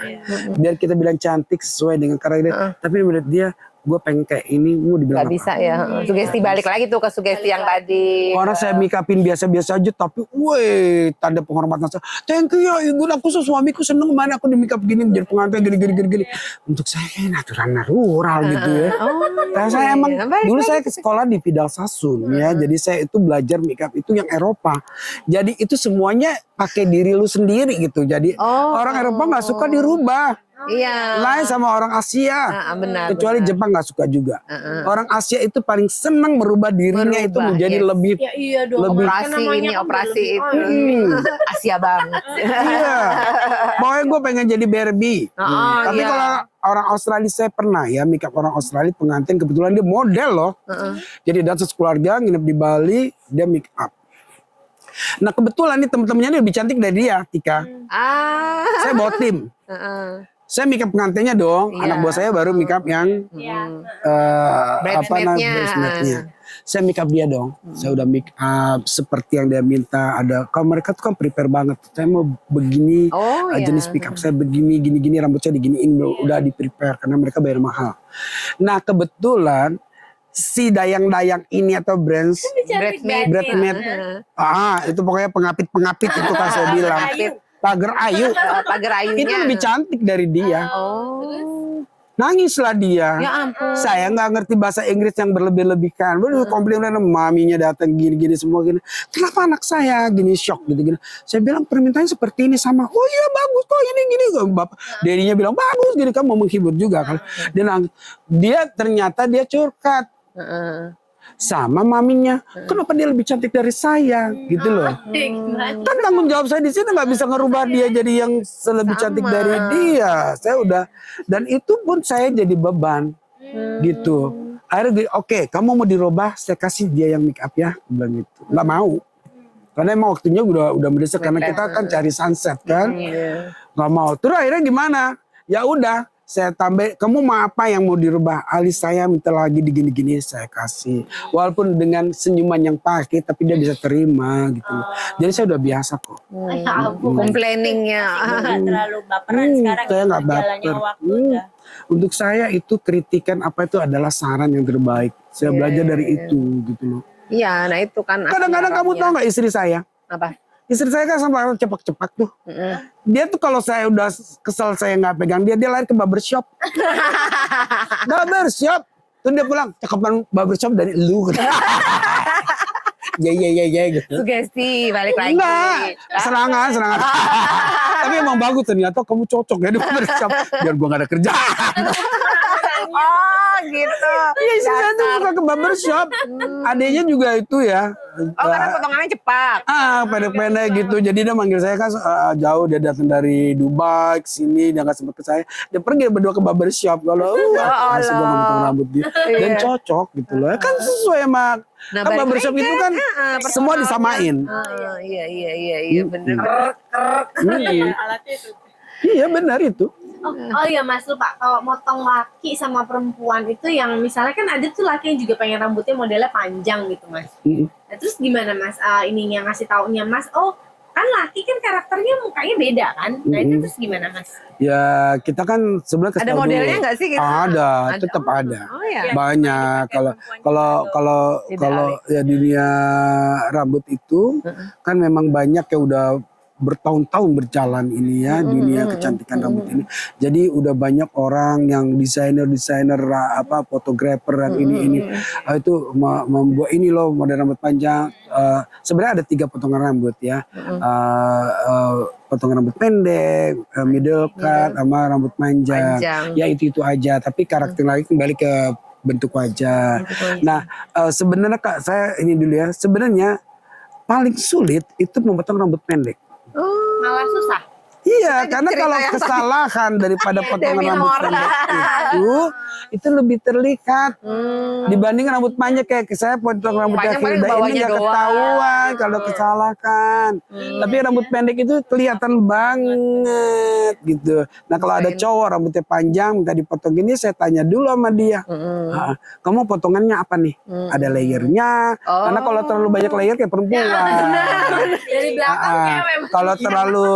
Biar kita bilang cantik sesuai dengan karakter, tapi menurut dia gue pengen kayak ini, mau dibilang Nggak bisa ya. Sugesti balik lagi tuh ke sugesti yang tadi. orang saya make upin biasa-biasa aja, tapi weh tanda penghormatan saya. Thank you ya ibu, aku suamiku seneng mana aku di make up gini, jadi pengantin gini. Untuk saya kayak natural gitu ya. Karena saya emang dulu saya ke sekolah di Fidal Sasun ya, jadi saya itu belajar make up itu yang Eropa. Jadi itu semuanya pakai diri lu sendiri gitu. Jadi orang Eropa nggak suka dirubah. Iya. Lain sama orang Asia. Benar. Kecuali Jepang nggak suka juga. Orang Asia itu paling senang merubah dirinya itu menjadi lebih Ya iya dong. lebih Operasi ini, operasi itu. Asia banget. iya. Pokoknya gue pengen jadi Barbie. Tapi iya. kalau orang Australia saya pernah ya make up orang Australia pengantin, kebetulan dia model loh. Jadi datang sekeluarga nginep di Bali, dia make up. Nah kebetulan nih temen-temennya dia lebih cantik dari dia, Tika. Saya bawa tim. Saya make up pengantinnya dong. Iya. Anak buah saya baru make up yang bridesmaid-nya. Saya make up dia dong. Saya udah make up seperti yang dia minta. Ada kalau mereka tuh kan prepare banget. Saya mau begini, jenis make up saya begini, gini, rambut saya diginiin, udah di prepare karena mereka bayar mahal. Nah kebetulan si dayang-dayang ini atau bridesmaid, itu pokoknya pengapit itu kan saya bilang. Pagar ayu. ayunya. Itu lebih cantik dari dia. Nangislah dia. Ya ampun. Saya nggak ngerti bahasa Inggris yang berlebih-lebihkan. Komplain maminya datang gini-gini semua gini. Kenapa anak saya gini shock gitu-gini. Saya bilang permintaannya seperti ini sama. Oh iya bagus kok ini gini. Bapak dirinya bilang bagus gini, kan mau menghibur juga kan. Dia ternyata dia curhat. Sama maminya, kenapa dia lebih cantik dari saya gitu loh. Kan tanggung jawab saya di sini nggak bisa ngerubah dia jadi yang lebih cantik dari dia. Saya udah, dan itu pun saya jadi beban gitu. Akhirnya oke, kamu mau dirubah, saya kasih dia yang make up ya, bilang gitu. Nggak mau, karena emang waktunya udah mendesak karena kita kan cari sunset kan. Nggak mau. Terus akhirnya gimana? Ya udah. Saya tambah, kamu mau apa yang mau dirubah? Alis saya minta lagi digini-gini, saya kasih. Walaupun dengan senyuman yang pahit, tapi dia bisa terima gitu. Jadi saya udah biasa kok. Complainingnya. Nggak terlalu baperan sekarang. Saya nggak Jalannya baper. waktu udah. Untuk saya itu kritikan apa itu adalah saran yang terbaik. Saya belajar dari itu gitu loh. Iya, nah itu kan. Kadang-kadang kamu tahu nggak istri saya? Apa? Istri saya kan sama cepak-cepak tuh. Dia tuh kalau saya udah kesel saya nggak pegang dia lari ke barbershop. Barbershop. Terus dia pulang, cakapan barbershop dari lu. Ya gitu. Sugesti balik lagi. Enggak, serangan. Tapi emang bagus ternyata kamu cocok ya di barbershop. Biar gua gak ada kerjaan. Oh gitu. Iya istri saya tuh suka ke barbershop. Adanya juga itu ya. Karena potongannya cepat. Pendek-pendek gitu. Jadi dia manggil saya kan jauh, dia datang dari Dubai ke sini, dia nggak sempat ke saya. Dia pergi berdua ke barbershop. Kalau masih gue nggak potong rambut dia. Dan cocok gitu loh. Kan sesuai sama kan barbershop itu kan semua disamain. Iya bener. Alatnya itu. Iya benar itu. Oh iya Mas, lupa kalau motong laki sama perempuan itu yang misalnya kan ada tuh laki yang juga pengen rambutnya modelnya panjang gitu Mas. Nah, terus gimana Mas ininya ngasih taunya Mas? Oh kan kan laki kan karakternya mukanya beda kan. Nah itu terus gimana Mas? Ya kita kan sebenarnya kasih Ada tahu modelnya dulu. nggak sih kita? Ada, tetap ada. Oh ya. Banyak. Kalau Tidak, ya dunia rambut itu kan memang banyak ya udah bertahun-tahun berjalan ini ya dunia kecantikan rambut ini. Jadi udah banyak orang yang desainer fotografer dan ini itu membuat ini loh model rambut panjang. Sebenarnya ada 3 potongan rambut ya. Potongan rambut pendek, middle cut, sama rambut panjang. Ya itu aja. Tapi karakter lagi kembali ke bentuk wajah. Nah sebenarnya Kak saya ini dulu ya. Sebenarnya paling sulit itu memotong rambut pendek. Malah susah. Iya, karena kalau kesalahan daripada potongan rambut pendek itu lebih terlihat dibanding rambut panjang kayak saya potong rambut Panjang Hilda paling ini nggak bawahnya ketahuan kalau kesalahan. Tapi rambut pendek itu kelihatan banget gitu. Nah kalau ada cowok rambutnya panjang minta dipotong gini, saya tanya dulu sama dia, kamu potongannya apa nih? Ada layernya. Karena kalau terlalu banyak layer kayak perempuan. Dari belakang cewek. Kalau terlalu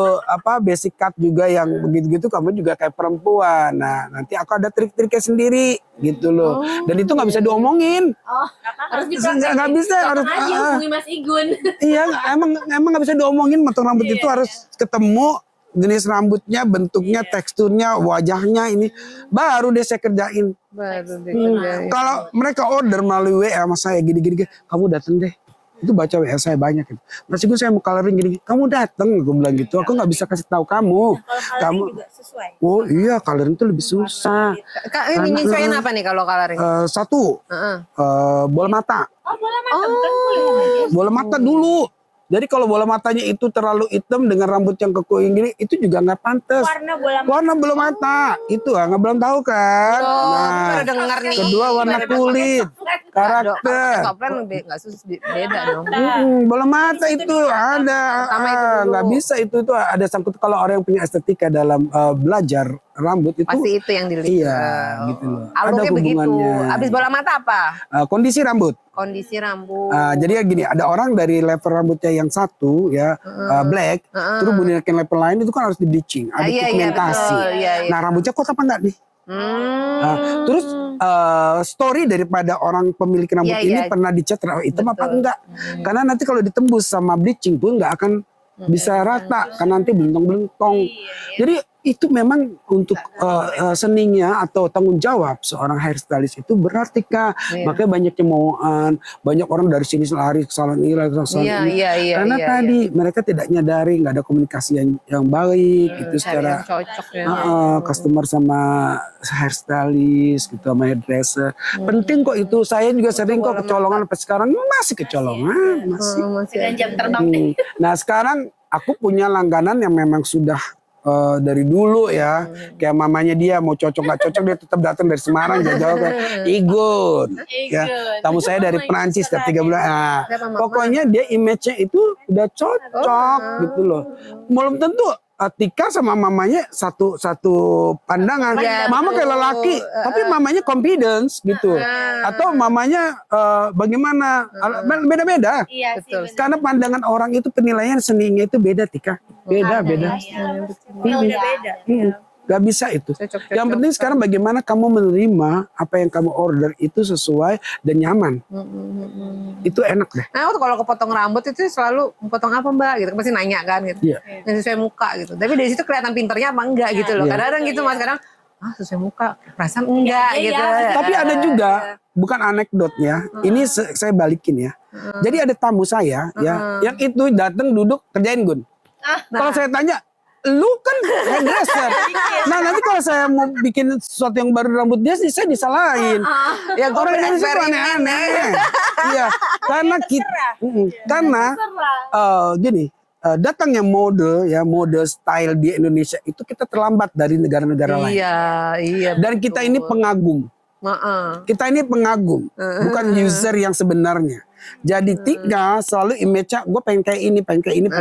basic cut juga yang begitu-gitu kamu juga kayak perempuan. Nah nanti aku ada trik-triknya sendiri gitu loh. Dan itu nggak bisa diomongin. Harus Nggak bisa harus. aja hubungi Mas Igun. Iya emang nggak bisa diomongin. Potong rambut itu harus ketemu jenis rambutnya, bentuknya, teksturnya, wajahnya ini baru deh saya kerjain. Baru deh. Kalau mereka order melalui WA sama saya gini-gini, kamu datang deh. Itu baca WA saya banyak gitu. Mas Igun saya mau coloring gini, kamu datang, aku bilang gitu. Aku nggak bisa kasih tahu kamu. Kalau Kamu, juga sesuai. oh iya coloring itu lebih susah. Kak, ini menyesuaikan apa nih kalau coloring? Satu, bola mata. Oh bola mata bukan kulit aja. Bola mata dulu. Jadi kalau bola matanya itu terlalu hitam dengan rambut yang kekuing gini, itu juga nggak pantas. Warna bola mata, itu nggak belum tahu kan. Baru denger nih. Kedua warna kulit, karakter. Topeng nggak beda dong. Bola mata itu ada, Pertama itu dulu. nggak bisa itu ada sangkut kalau orang yang punya estetika dalam belajar rambut itu. Pasti itu yang dilihat. Iya, gitu loh. Ada Alurnya begitu. hubungannya. Abis bola mata apa? Kondisi rambut. Kondisi rambut. Jadi ya gini, ada orang dari level rambutnya yang satu ya black, terus menggunakan level lain itu kan harus di bleaching, ada pigmentasi. Nah rambutnya kuat apa enggak nih? Terus story daripada orang pemilik rambut ini pernah dicat hitam apa enggak? Karena nanti kalau ditembus sama bleaching pun nggak akan bisa rata, karena nanti belentong-belentong. Jadi itu memang untuk seninya atau tanggung jawab seorang hairstylist itu berarti Kak. Makanya banyak cemoohan, banyak orang dari sini lari ke salon ini, lari ke salon ini. Karena tadi mereka tidak nyadari, nggak ada komunikasi yang baik gitu secara cocok ya. customer sama hairstylist gitu sama hairdresser. Penting kok itu. Saya juga sering kok kecolongan sampai sekarang masih kecolongan, masih. Dengan jam terbang. Nah sekarang aku punya langganan yang memang sudah dari dulu ya, kayak mamanya dia mau cocok nggak cocok dia tetap datang dari Semarang jauh-jauh ke Igun, ya tamu saya dari Perancis setiap 3 bulan. Nah, pokoknya dia image-nya itu udah cocok gitu loh. Belum tentu Tika sama mamanya satu pandangan. Mama kayak lelaki, tapi mamanya confidence gitu. Atau mamanya bagaimana? Beda-beda. Iya sih. Betul. Karena pandangan orang itu penilaian seninya itu beda Tika. Beda. Beda. Iya. Gak bisa itu. Yang penting sekarang bagaimana kamu menerima apa yang kamu order itu sesuai dan nyaman. Itu enak deh. Nah, kalau kepotong rambut itu selalu potong apa Mbak gitu, pasti nanya kan gitu. Iya. Yang sesuai muka gitu. Tapi dari situ kelihatan pinternya apa enggak gitu loh. Iya. Kadang-kadang gitu Mas, kadang sesuai muka, perasaan enggak gitu. Tapi ada juga, bukan anekdotnya, ini saya balikin ya. Jadi ada tamu saya ya, yang itu datang duduk kerjain Gun. Kalau saya tanya, lu kan hairdresser. Nah nanti kalau saya mau bikin sesuatu yang baru rambut dia sih saya disalahin. Ya gue Orang Indonesia itu aneh-aneh. Iya, karena gini, datangnya mode style di Indonesia itu kita terlambat dari negara-negara lain. Iya. Dan kita ini pengagum. Kita ini pengagum, bukan user yang sebenarnya. Jadi Tika selalu image-nya gue pengen kayak ini, pengen kayak ini.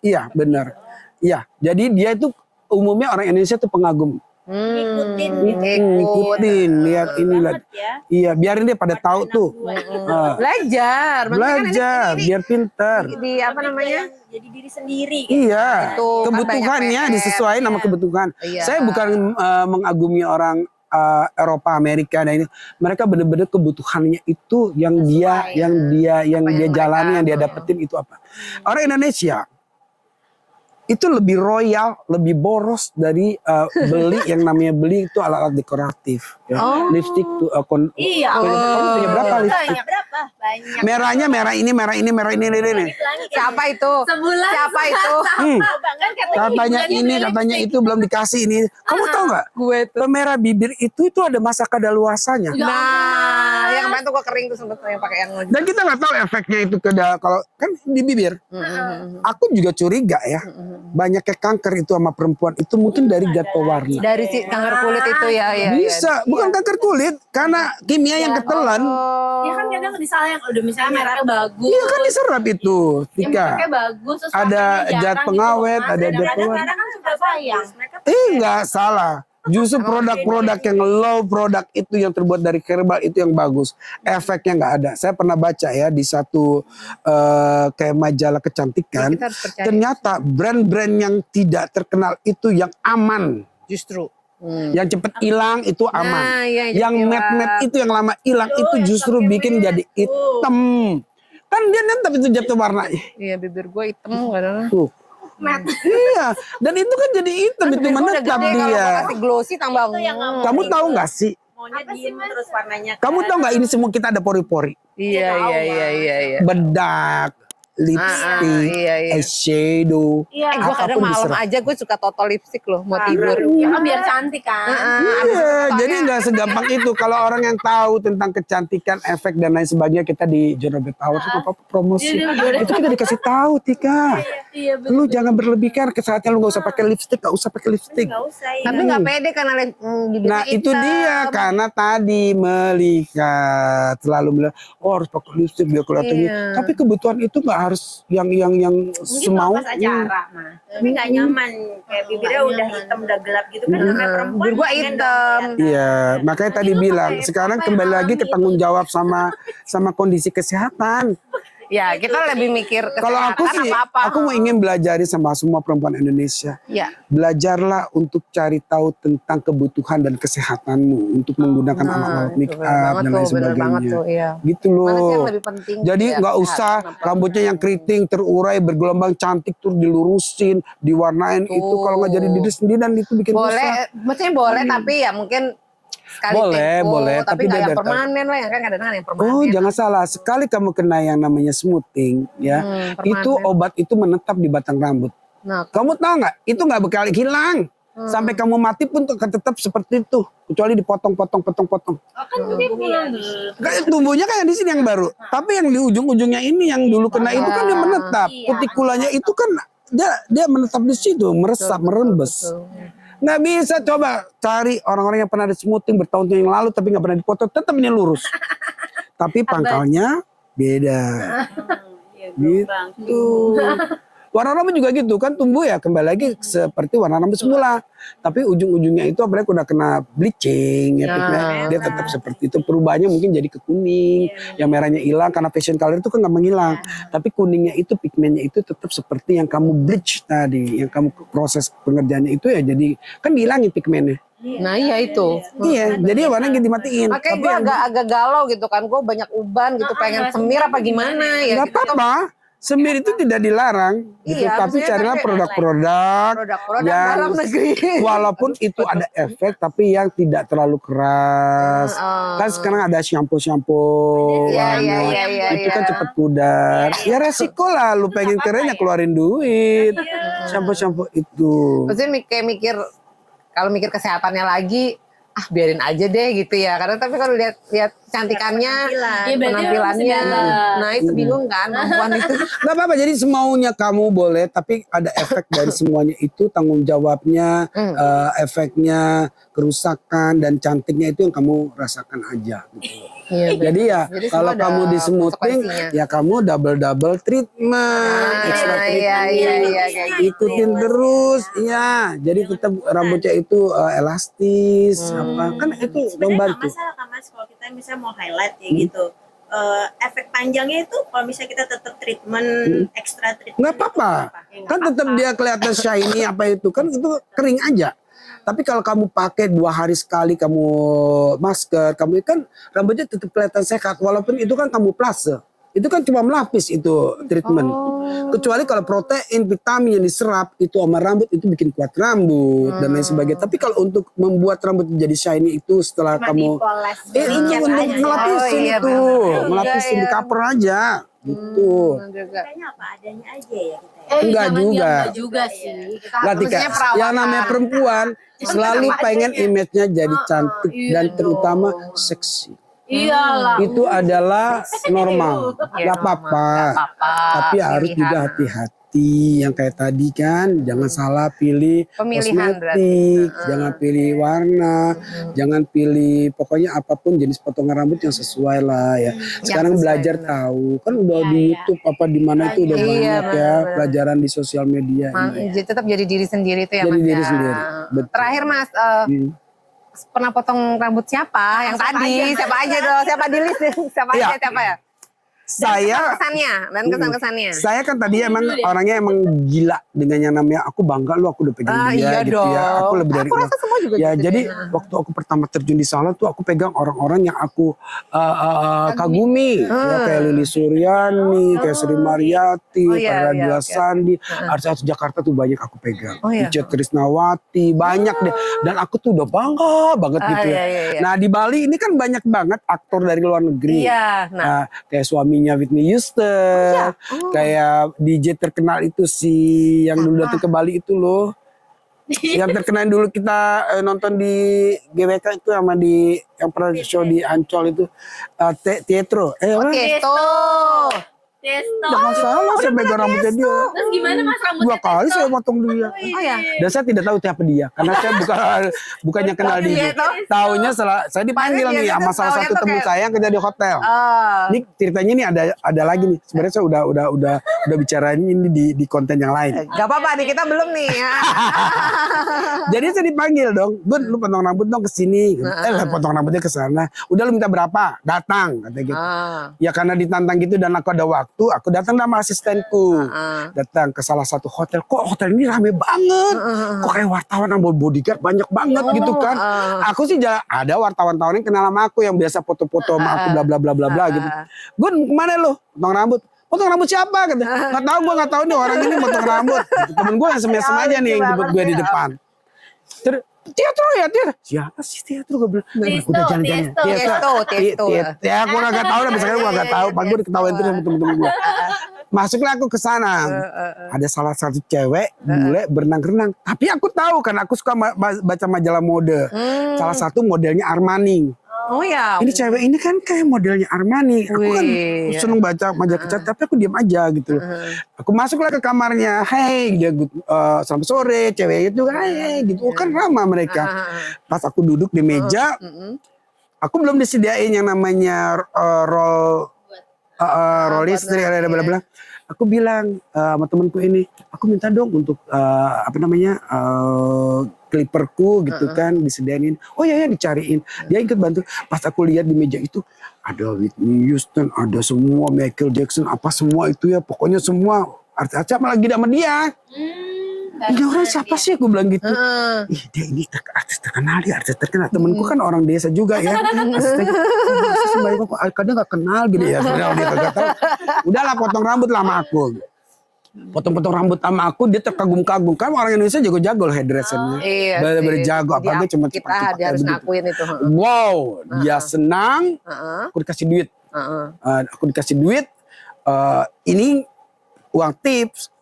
Iya benar. Iya, jadi dia itu umumnya orang Indonesia itu pengagum. Ngikutin gitu. Ngikutin, lihat ini lihat. Banget ya. Iya, biarin dia pada tahu tuh. Belajar. Maksudnya kan Belajar ini biar pintar. di apa namanya? Jadi diri sendiri gitu. Iya, Itu kan kebutuhannya banyak PR. disesuaikan sama kebutuhan. Iya. Saya bukan mengagumi orang Eropa, Amerika dan ini. Mereka benar-benar kebutuhannya itu yang dia Apa yang jalani, mereka- yang dia dapetin itu apa. Orang Indonesia itu lebih royal, lebih boros dari beli yang namanya beli itu alat-alat dekoratif. Ya. Lipstick tuh, Iya. kamu punya berapa lipstick? Banyak berapa? Banyak. Merahnya merah ini. Langit-langit. Siapa itu? Sebulan. Siapa itu? Kan Katanya ini, katanya itu belum dikasih ini. Kamu tahu nggak? Gue tuh. Pemerah bibir itu ada masa kadaluarsanya. Nah, yang kemarin tuh gue kering tuh sempet yang pakai yang Dan kita nggak tahu efeknya itu kalau kan di bibir. Aku juga curiga ya. Banyaknya kanker itu sama perempuan itu mungkin dari zat pewarna. dari si kanker kulit itu ya. Bisa, bukan kanker kulit karena kimia yang ketelan. Ya kan kadang disalahin udah misalnya mereknya bagus. Iya kan diserap itu, Ya, Tika. mereknya bagus. Terus Ada warnanya zat jarang pengawet, gitu loh, ada Mas. zat pewarna. Kadang-kadang kan sudah sayang. Mereka Nggak salah. Justru produk-produk yang low produk itu yang terbuat dari herbal itu yang bagus. Efeknya nggak ada. Saya pernah baca ya di satu kayak majalah kecantikan. Kita harus percaya. Ternyata brand-brand yang tidak terkenal itu yang aman. Justru. Yang cepet hilang itu aman. Nah, iya, yang cepet matte-matte itu yang lama hilang itu justru bikin jadi hitam. Kan dia nentep itu jatuh warnanya. Iya, bibir gue hitam kadang. Tuh. Iya, dan itu kan jadi hitam itu menetap Kalau dia. mau kasih glossy tambah. Kamu tahu nggak sih? maunya diem terus warnanya. Kamu tahu nggak ini semua kita ada pori-pori? Iya. Bedak, lipstick, iya. eyeshadow. Iya. Gue kadang apapun malam diserap. aja gue suka toto lipstick loh mau tidur. Ya kan biar cantik kan. Iya, jadi nggak segampang itu. Kalau orang yang tahu tentang kecantikan, efek dan lain sebagainya, kita di Journal Bed Power itu apa promosi. Itu kita dikasih tahu, Tika. Iya Lu jangan berlebihkan kesehatan, lu nggak usah pakai lipstick, nggak usah pakai lipstick. Nggak usah ya. Tapi nggak pede karena bibirnya Nah itu hitam. dia karena tadi melihat selalu melihat harus pakai lipstick biar kelihatan. Iya. Tapi kebutuhan itu nggak harus yang Mungkin semau. kalau pas acara mah. Tapi nggak nyaman. Kayak bibirnya udah hitam, udah gelap gitu kan. Namanya perempuan. Bibir gua pengen hitam. dong kelihatan. Iya, makanya tadi bilang sekarang kembali lagi ke tanggung jawab sama kondisi kesehatan. Ya kita lebih mikir Kalau aku sih, apa-apa. aku mau ingin belajari sama semua perempuan Indonesia. Ya. Belajarlah untuk cari tahu tentang kebutuhan dan kesehatanmu untuk menggunakan alat-alat make up dan lain bener banget sebagainya. tuh, iya. Gitu Mana sih yang loh. lebih penting? Jadi Ya, nggak usah kesehatan apa. rambutnya yang keriting, terurai, bergelombang cantik tuh dilurusin, diwarnain itu kalau nggak jadi diri sendiri dan itu bikin rusak. Boleh, maksudnya boleh tapi ya mungkin sekali Boleh, tempo, boleh, tapi tapi nggak dia yang datang. permanen lah ya kan kadang-kadang yang permanen. Oh jangan salah, sekali kamu kena yang namanya smoothing ya, permanen. itu obat itu menetap di batang rambut. Nah, Kamu tahu nggak? Itu nggak bakal hilang. Sampai kamu mati pun akan tetap seperti itu, kecuali dipotong-potong. Kan mungkin bulan Kayak tumbuhnya kayak di sini yang baru, tapi yang di ujung-ujungnya ini yang dulu kena itu kan dia menetap. Kutikulanya itu kan dia menetap di situ, meresap, merembes. Nggak bisa coba cari orang-orang yang pernah ada smoothing bertahun-tahun yang lalu tapi nggak pernah dipotong, tetap ini lurus. Tapi pangkalnya beda. Iya, Gitu. Warna rambut juga gitu kan tumbuh ya kembali lagi seperti warna rambut semula. Tapi ujung-ujungnya itu apalagi udah kena bleaching ya, pigmen, dia tetap seperti itu. Perubahannya mungkin jadi ke kuning, yang merahnya hilang karena fashion color itu kan nggak menghilang. Tapi kuningnya itu pigmennya itu tetap seperti yang kamu bleach tadi, yang kamu proses pengerjaannya itu ya jadi kan dihilangin pigmennya. nah iya itu. Iya, jadi warnanya dimatiin. Makanya Tapi gue yang agak galau gitu kan, gue banyak uban gitu, pengen semir apa gimana ya. nggak apa-apa. Semir itu tidak dilarang, gitu. Iya, Tapi maksudnya carilah kan produk-produk Produk-produk yang dalam negeri. walaupun itu ada efek tapi yang tidak terlalu keras. Kan sekarang ada shampoo-shampoo Iya, wangi. iya, Itu kan cepet pudar. Ya resiko lah lu pengen keren ya keluarin duit. Shampoo-shampoo itu. Maksudnya kayak mikir, kalau mikir kesehatannya lagi, biarin aja deh gitu ya. Karena tapi kalau lihat kecantikannya, Ya, berarti penampilannya. harus datang. Nah itu bingung kan perempuan itu. Gak apa-apa, jadi semaunya kamu boleh, tapi ada efek dari semuanya itu, tanggung jawabnya, efeknya, kerusakan dan cantiknya itu yang kamu rasakan aja gitu. Iya, Jadi ya Jadi kalau semua kamu ada di smoothing konsekuensinya. ya kamu double treatment, extra Iya, treatment. iya, kayak gitu. Ikutin terus, iya. Jadi tetap rambutnya itu elastis, apa kan itu Sebenarnya nggak membantu. masalah kan Mas kalau kita misalnya mau highlight ya gitu. Efek panjangnya itu kalau misalnya kita tetap treatment extra treatment Nggak apa-apa, Ya, nggak kan tetap dia kelihatan shiny apa itu kan itu kering aja. Tapi kalau kamu pakai 2 hari sekali kamu masker, kamu kan rambutnya tetap kelihatan sehat walaupun itu kan kamu plase. Itu kan cuma melapis itu treatment. Kecuali kalau protein, vitamin yang diserap itu sama rambut itu bikin kuat rambut dan lain sebagainya. Tapi kalau untuk membuat rambut jadi shiny itu setelah Cuma kamu dipoles. itu untuk ngelapisin Oh, iya, itu, benar. ngelapisin di cover aja gitu. Kayaknya apa adanya aja ya kita ya. Enggak jangan juga. enggak juga sih. Kita Lah, Tika, maksudnya perawatan. yang namanya perempuan selalu Sama pengen adanya. image-nya jadi cantik iya dan dong. terutama seksi. Iyalah. Itu adalah normal, Ya, nggak apa-apa. nggak apa-apa. Tapi harus Pilihan. juga hati-hati yang kayak tadi kan, jangan salah pilih Pemilihan kosmetik, jangan pilih warna, jangan pilih pokoknya apapun jenis potongan rambut yang sesuai lah ya. Sekarang sesuai, belajar benar. tahu kan udah di YouTube apa di mana itu udah Iya, banyak ya benar-benar. pelajaran di sosial media. ini. Tetap jadi diri sendiri itu ya Jadi Mas diri ya. sendiri, betul. Terakhir Mas, Hmm. pernah potong rambut siapa? Yang tadi, siapa aja dong, siapa di list, siapa Iya. aja, siapa ya? Saya Kesan-kesannya. Saya kan tadi emang orangnya emang gila dengan yang namanya aku bangga lu aku udah pegang dia Iya gitu dong. ya. Aku lebih dari Aku rasa semua juga ya gitu jadi deh. waktu aku pertama terjun di salon tuh aku pegang orang-orang yang aku kagumi ya, kayak Lili Suryani, kayak Sri Mariyati, Oh, iya, kayak Radila oke. Sandi, artis-artis Jakarta tuh banyak aku pegang. Oh, iya. Ica Trisnawati, banyak deh. Dan aku tuh udah bangga banget gitu ya. iya. Nah di Bali ini kan banyak banget aktor dari luar negeri. Iya, nah. Kayak suaminya Whitney Houston, kayak DJ terkenal itu si yang dulu datang ke Bali itu loh. Yang terkenal dulu kita nonton di GWK itu sama di yang pernah show di Ancol itu Teatro. Apa? Testo. Testo. Jangan salah saya pegang rambutnya dia. Terus gimana Mas rambutnya? 2 kali saya potong dia. Oh ya. Dan saya tidak tahu siapa dia karena saya bukannya kenal dia. Taunya setelah saya dipanggil Padahal nih dia sama tuh salah taunya satu tuh teman kayak- saya yang kerja di hotel. Oh. Ini ceritanya nih ada lagi nih. Sebenarnya saya udah bicarain ini di konten yang lain. Gak apa-apa nih, kita belum nih ya. Jadi saya dipanggil dong, Bun, lu potong rambut dong ke sini. Lah potong rambutnya ke sana. Udah lu minta berapa? Datang kata gitu. Ya karena ditantang gitu dan aku ada waktu, aku datang sama asistenku. Datang ke salah satu hotel. Kok hotel ini rame banget? Kok kayak wartawan sama bodyguard banyak banget gitu kan. Aku sih ada wartawan-wartawan yang kenal sama aku yang biasa foto-foto sama aku bla bla bla bla bla gitu. Gun, kemana lu? Potong rambut. Potong rambut siapa? Kata. Nggak tahu, gue nggak tahu nih orang ini potong rambut. Temen gue yang semesem aja nih yang jemput gue di depan. Terus Teatro ya, Teatro. Siapa sih Teatro? Gue bilang, udah jalan-jalan. Testo. Ya, gue nggak tahu, misalnya gue nggak tahu. Pak gue diketawain terus sama temen-temen gue. Masuklah aku ke sana. Ada salah satu cewek bule berenang-renang. Tapi aku tahu kan, aku suka baca majalah mode. Salah satu modelnya Armani. Oh ya. Ini cewek ini kan kayak modelnya Armani. Aku kan Wih. seneng baca majalah kecat, tapi aku diam aja gitu. Aku masuklah ke kamarnya. Hey, dia selamat sore. Cewek itu hey gitu. Kan ramah mereka. Pas aku duduk di meja, aku belum disediain yang namanya roll istri, bla. Aku bilang sama temanku ini, aku minta dong untuk clipperku gitu kan disediain. Oh ya dicariin. Dia ikut bantu. Pas aku lihat di meja itu ada Whitney Houston, ada semua Michael Jackson, apa semua itu ya, pokoknya semua artis-artis lagi sama dia. Ini orang siapa sih, aku bilang gitu. Ih, dia ini artis terkenal, dia artis terkenal. Temenku kan orang desa juga ya. Kadang gak kenal gitu ya. Sebenarnya dia kagak tahu. Udahlah potong rambut lah sama aku. Potong-potong rambut sama aku, dia terkagum-kagum. Kan orang Indonesia jago-jago hairdressernya. Iya Bener-bener sih. jago. Apalagi cuma Kita cepat-cepat harus begitu. ngakuin itu. Wow, dia senang. Aku dikasih duit. Aku dikasih duit. Ini uang tips.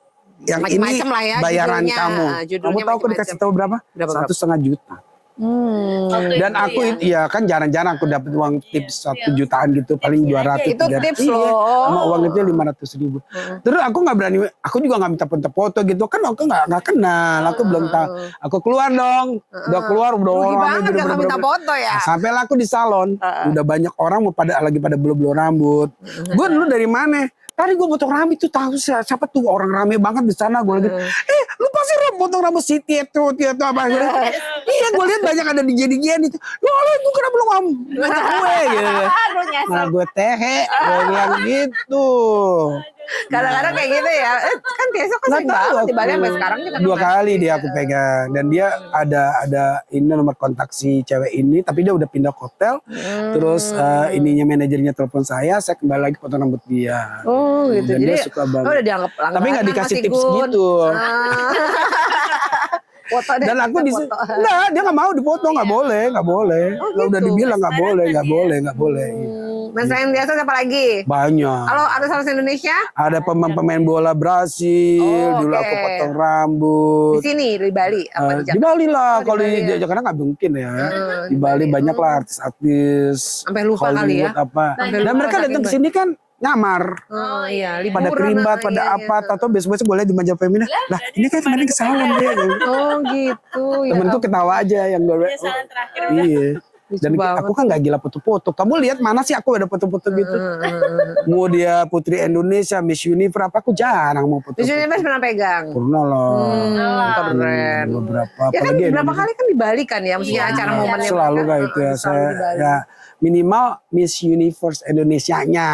Yang ini Macem-macem lah ya, bayaran judulnya. kamu. Judulnya Kamu tahu aku macem-macem. dikasih tahu berapa? Berapa? 1,5 juta. Waktu Dan itu aku ya. ya kan jarang-jarang aku dapat uang tips 1 jutaan gitu, paling 200. Itu 300. tips Iya, loh. sama uang itu 500.000. Terus aku nggak berani, aku juga nggak minta foto-foto gitu kan, aku nggak kenal, aku belum tahu. Aku keluar dong, udah keluar udah Rugi orang banget gitu, gak minta foto ya. Nah, sampailah aku di salon, udah banyak orang mau lagi pada belu-belu rambut. Gue dulu dari mana? Tadi gue potong rambut tuh tahu siapa tuh orang rame banget di sana. Gue lagi, lu pasti potong rambut si Tieto apa? Iya, gue lihat banyak ada di jadi-jadi itu. Lo itu kenapa lu ngajak gue gitu. Nah gue tehe, gue bilang gitu. Kadang-kadang kayak gitu ya. Kan Tieso kan sering Nggak tahu banget di Bali aku. sampai sekarang juga. 2 kali dia aku pegang, dan dia ada ini nomor kontak si cewek ini, tapi dia udah pindah ke hotel. Terus ininya manajernya telepon saya kembali lagi potong rambut dia. Oh gitu. Dan Jadi dia suka banget. udah dianggap langganan. Tapi nggak dikasih Mas tips Igun. gitu. Foto deh. Dan aku kita di foto. enggak, dia nggak mau dipotong, nggak boleh. Lah udah dibilang nggak boleh. Mas Ryan biasa siapa lagi? Banyak. Kalau artis Indonesia Ada pemain bola Brasil, Oh, dulu oke. aku potong rambut. di sini di Bali apa di Di Jakarta? Bali lah, di kalau di Bali ya. Jakarta nggak mungkin ya. di Di Bali Bali. banyak lah artis-artis. Sampai lupa kali ya. Hollywood apa. Sampai Dan lupa mereka saking datang ke sini kan nyamar. Oh iya, Pada liburan kerimbat, lah, pada iya, apa, iya. atau besok-besok boleh di Majalah Femina. Lah, ini kan kemarin ke salon deh. Oh gitu. Temenku ketawa aja yang gue. Salah terakhir. Iya. Dan banget. aku kan gak gila foto-foto. Kamu lihat mana sih aku ada foto-foto gitu. Mau dia Putri Indonesia, Miss Universe apa, aku jarang mau foto. Di sini Mas pernah pegang. Pernah lah. Keren. Beberapa. Ya kan apalagi berapa Indonesia. kali kan di Bali kan ya, maksudnya acara momennya. Selalu kayak itu ya. Selalu di Bali. Ya minimal Miss Universe Indonesianya.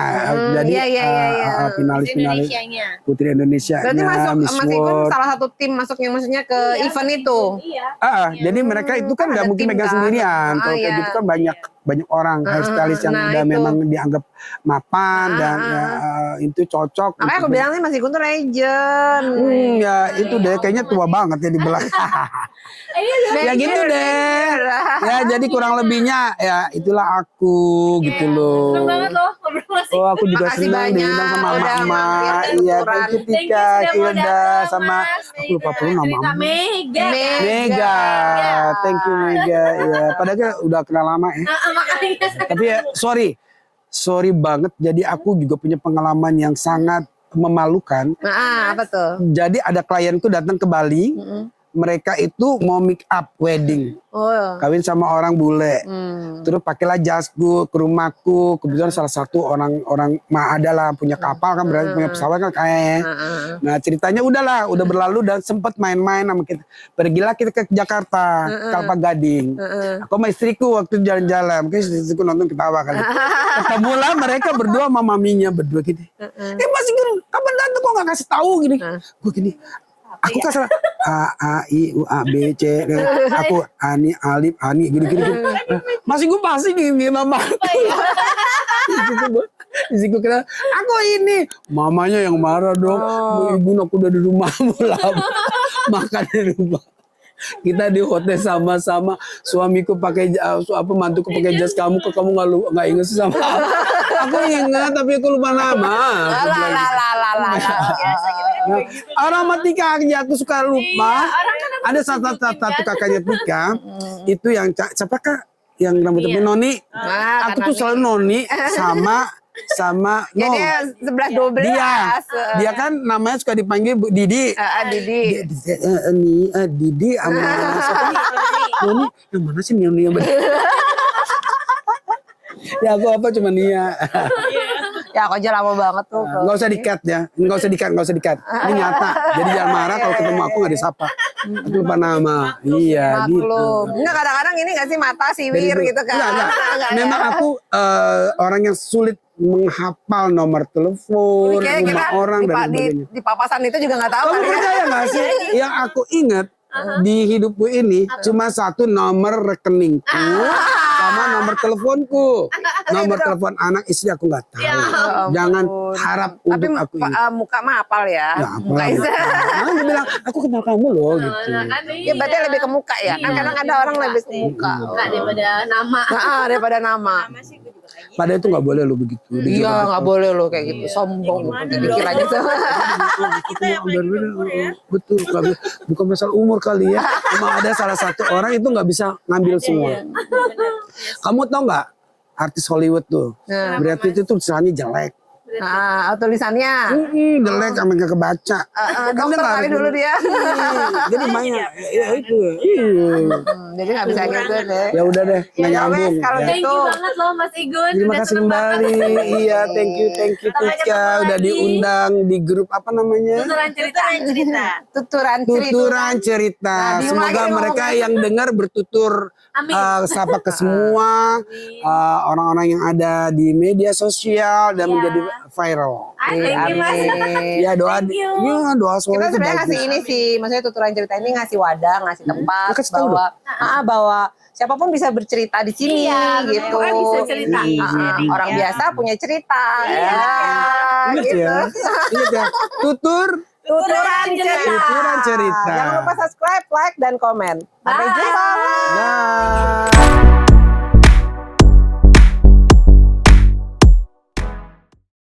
Jadi iya. finalis-finalis Indonesianya. Putri Indonesia. Berarti masuk Miss Mas Igun World. salah satu tim masuknya maksudnya ke event itu. Iya. Jadi mereka itu kan nggak ada mungkin tim megang kan? sendirian. Ah, Kalau kayak iya. gitu kan banyak orang hairstylist yang nah udah itu. memang dianggap mapan dan itu cocok. Makanya aku gitu. bilang nih Mas Igun tuh legend. Ya itu deh kayaknya tua banget ya di belakang. Ya gitu deh. Ya jadi kurang lebihnya ya itulah aku gitu loh. Seneng banget loh ngobrol sama si Oh aku juga Makasih senang banyak diundang sama udah mama. mampir Iya liburan. thank you Thank you Tika, sudah mau Hilda datang, sama Mas. aku lupa perlu nama Cerita kamu. Mega. Mega, thank you Mega. Ya padahal kan udah kenal lama ya. Makanya Tapi ya sorry banget. Jadi aku juga punya pengalaman yang sangat memalukan. Nah, apa tuh? Jadi ada klienku datang ke Bali. Mereka itu mau make up wedding. Oh. Kawin sama orang bule. Terus pakailah jasku ke rumahku. Kebetulan salah satu orang adalah punya kapal kan, berarti punya pesawat kan kayaknya. Nah ceritanya udah berlalu dan sempat main-main sama kita. Pergilah kita ke Jakarta, Kelapa Gading. Aku sama istriku waktu jalan-jalan, mungkin istriku nonton ketawa kali. Ketemulah mereka berdua sama maminya berdua gini. Masih gini, kapan datang kok gak kasih tahu gini. Gue gini. Aku kan salah A I U A B C D. Aku Ani Alif Ani gini. Masih gue pasti gini mama. Isiku kira aku ini mamanya yang marah dong. Ibu aku udah di rumah lama makan di rumah. Kita di hotel sama-sama, suamiku pakai mantuku pakai jas kamu nggak inget sih sama aku. Aku ingat tapi aku lupa nama. Aku bilang gitu. Orang sama Tika aja aku suka lupa. Ada satu kakaknya Tika itu yang siapa kak yang rambutnya Noni. Aku tuh selalu Noni sama Ya dia 11-12. dia kan namanya suka dipanggil Didi. Didi. Didi sama siapa? Noni yang mana sih Noni yang benar? Ya aku apa cuma Nia. Ya aku aja lama banget tuh. Nggak usah di-cut ya. Nggak usah di-cut. Ini nyata. Jadi jangan marah kalau ketemu aku nggak disapa. Aku lupa nama. Iya gitu. Maklum. Enggak kadang-kadang ini nggak sih mata siwir gitu kan. Enggak. Memang aku orang yang sulit menghafal nomor telepon, Kayaknya rumah kita orang dan sebagainya. di papasan itu juga nggak tahu Kamu kan ya. percaya nggak sih? Yang aku ingat di hidupku ini cuma satu nomor rekeningku sama nomor teleponku. Nomor telepon anak istri aku nggak tahu. Jangan harap Tapi untuk aku ingat. muka mah hafal ya. Ya, Muka apalah. Isa. Nah, dia bilang aku kenal kamu loh gitu. Ya berarti lebih ke muka ya. Kan kadang ada orang lebih ke muka. Enggak daripada nama. Daripada nama. Sama sih gue juga kayak Padahal itu nggak boleh lo begitu. Iya, nggak boleh lo kayak gitu, sombong. Gimana Dikir aja tuh. kita yang paling berumur ya. Betul, nggak bisa. Bukan masalah umur kali ya. Emang ada salah satu orang itu nggak bisa ngambil semua. Kamu tau nggak artis Hollywood tuh? Nah. Brad Pitt itu tulisannya jelek. Nah, tulisannya. Jelek sampai nggak kebaca. Dokter kali dulu dia. Jadi banyak. Ya itu. Iya. Jadi nggak bisa gitu deh. Ya udah deh, nggak Ya wes, nyambung. kalau Ya. Thank you banget loh Mas Igun. Terima Udah kasih seneng banget. kembali. Iya, thank you Tika. Udah lagi. diundang di grup apa namanya? Tuturan cerita. Tuturan cerita. Tuturan cerita. Nah, diem Semoga lagi mereka ngomongnya. yang dengar bertutur Amin. sapa ke semua orang-orang yang ada di media sosial dan Iya. menjadi viral. Thank you Mas. Ya doa, Thank you. ya doa Kita suara itu sebenarnya ngasih bagus. ini sih, maksudnya tuturan cerita ini ngasih wadah, ngasih tempat, Kasih tahu bahwa siapapun bisa bercerita di sini Iya, gitu. orang bisa cerita. Orang biasa punya cerita. Iya. Ingat gitu. ya, ingat ya. Tuturan cerita. Tuturan cerita. Jangan lupa subscribe, like, dan komen. Sampai Bye. jumpa. Bye.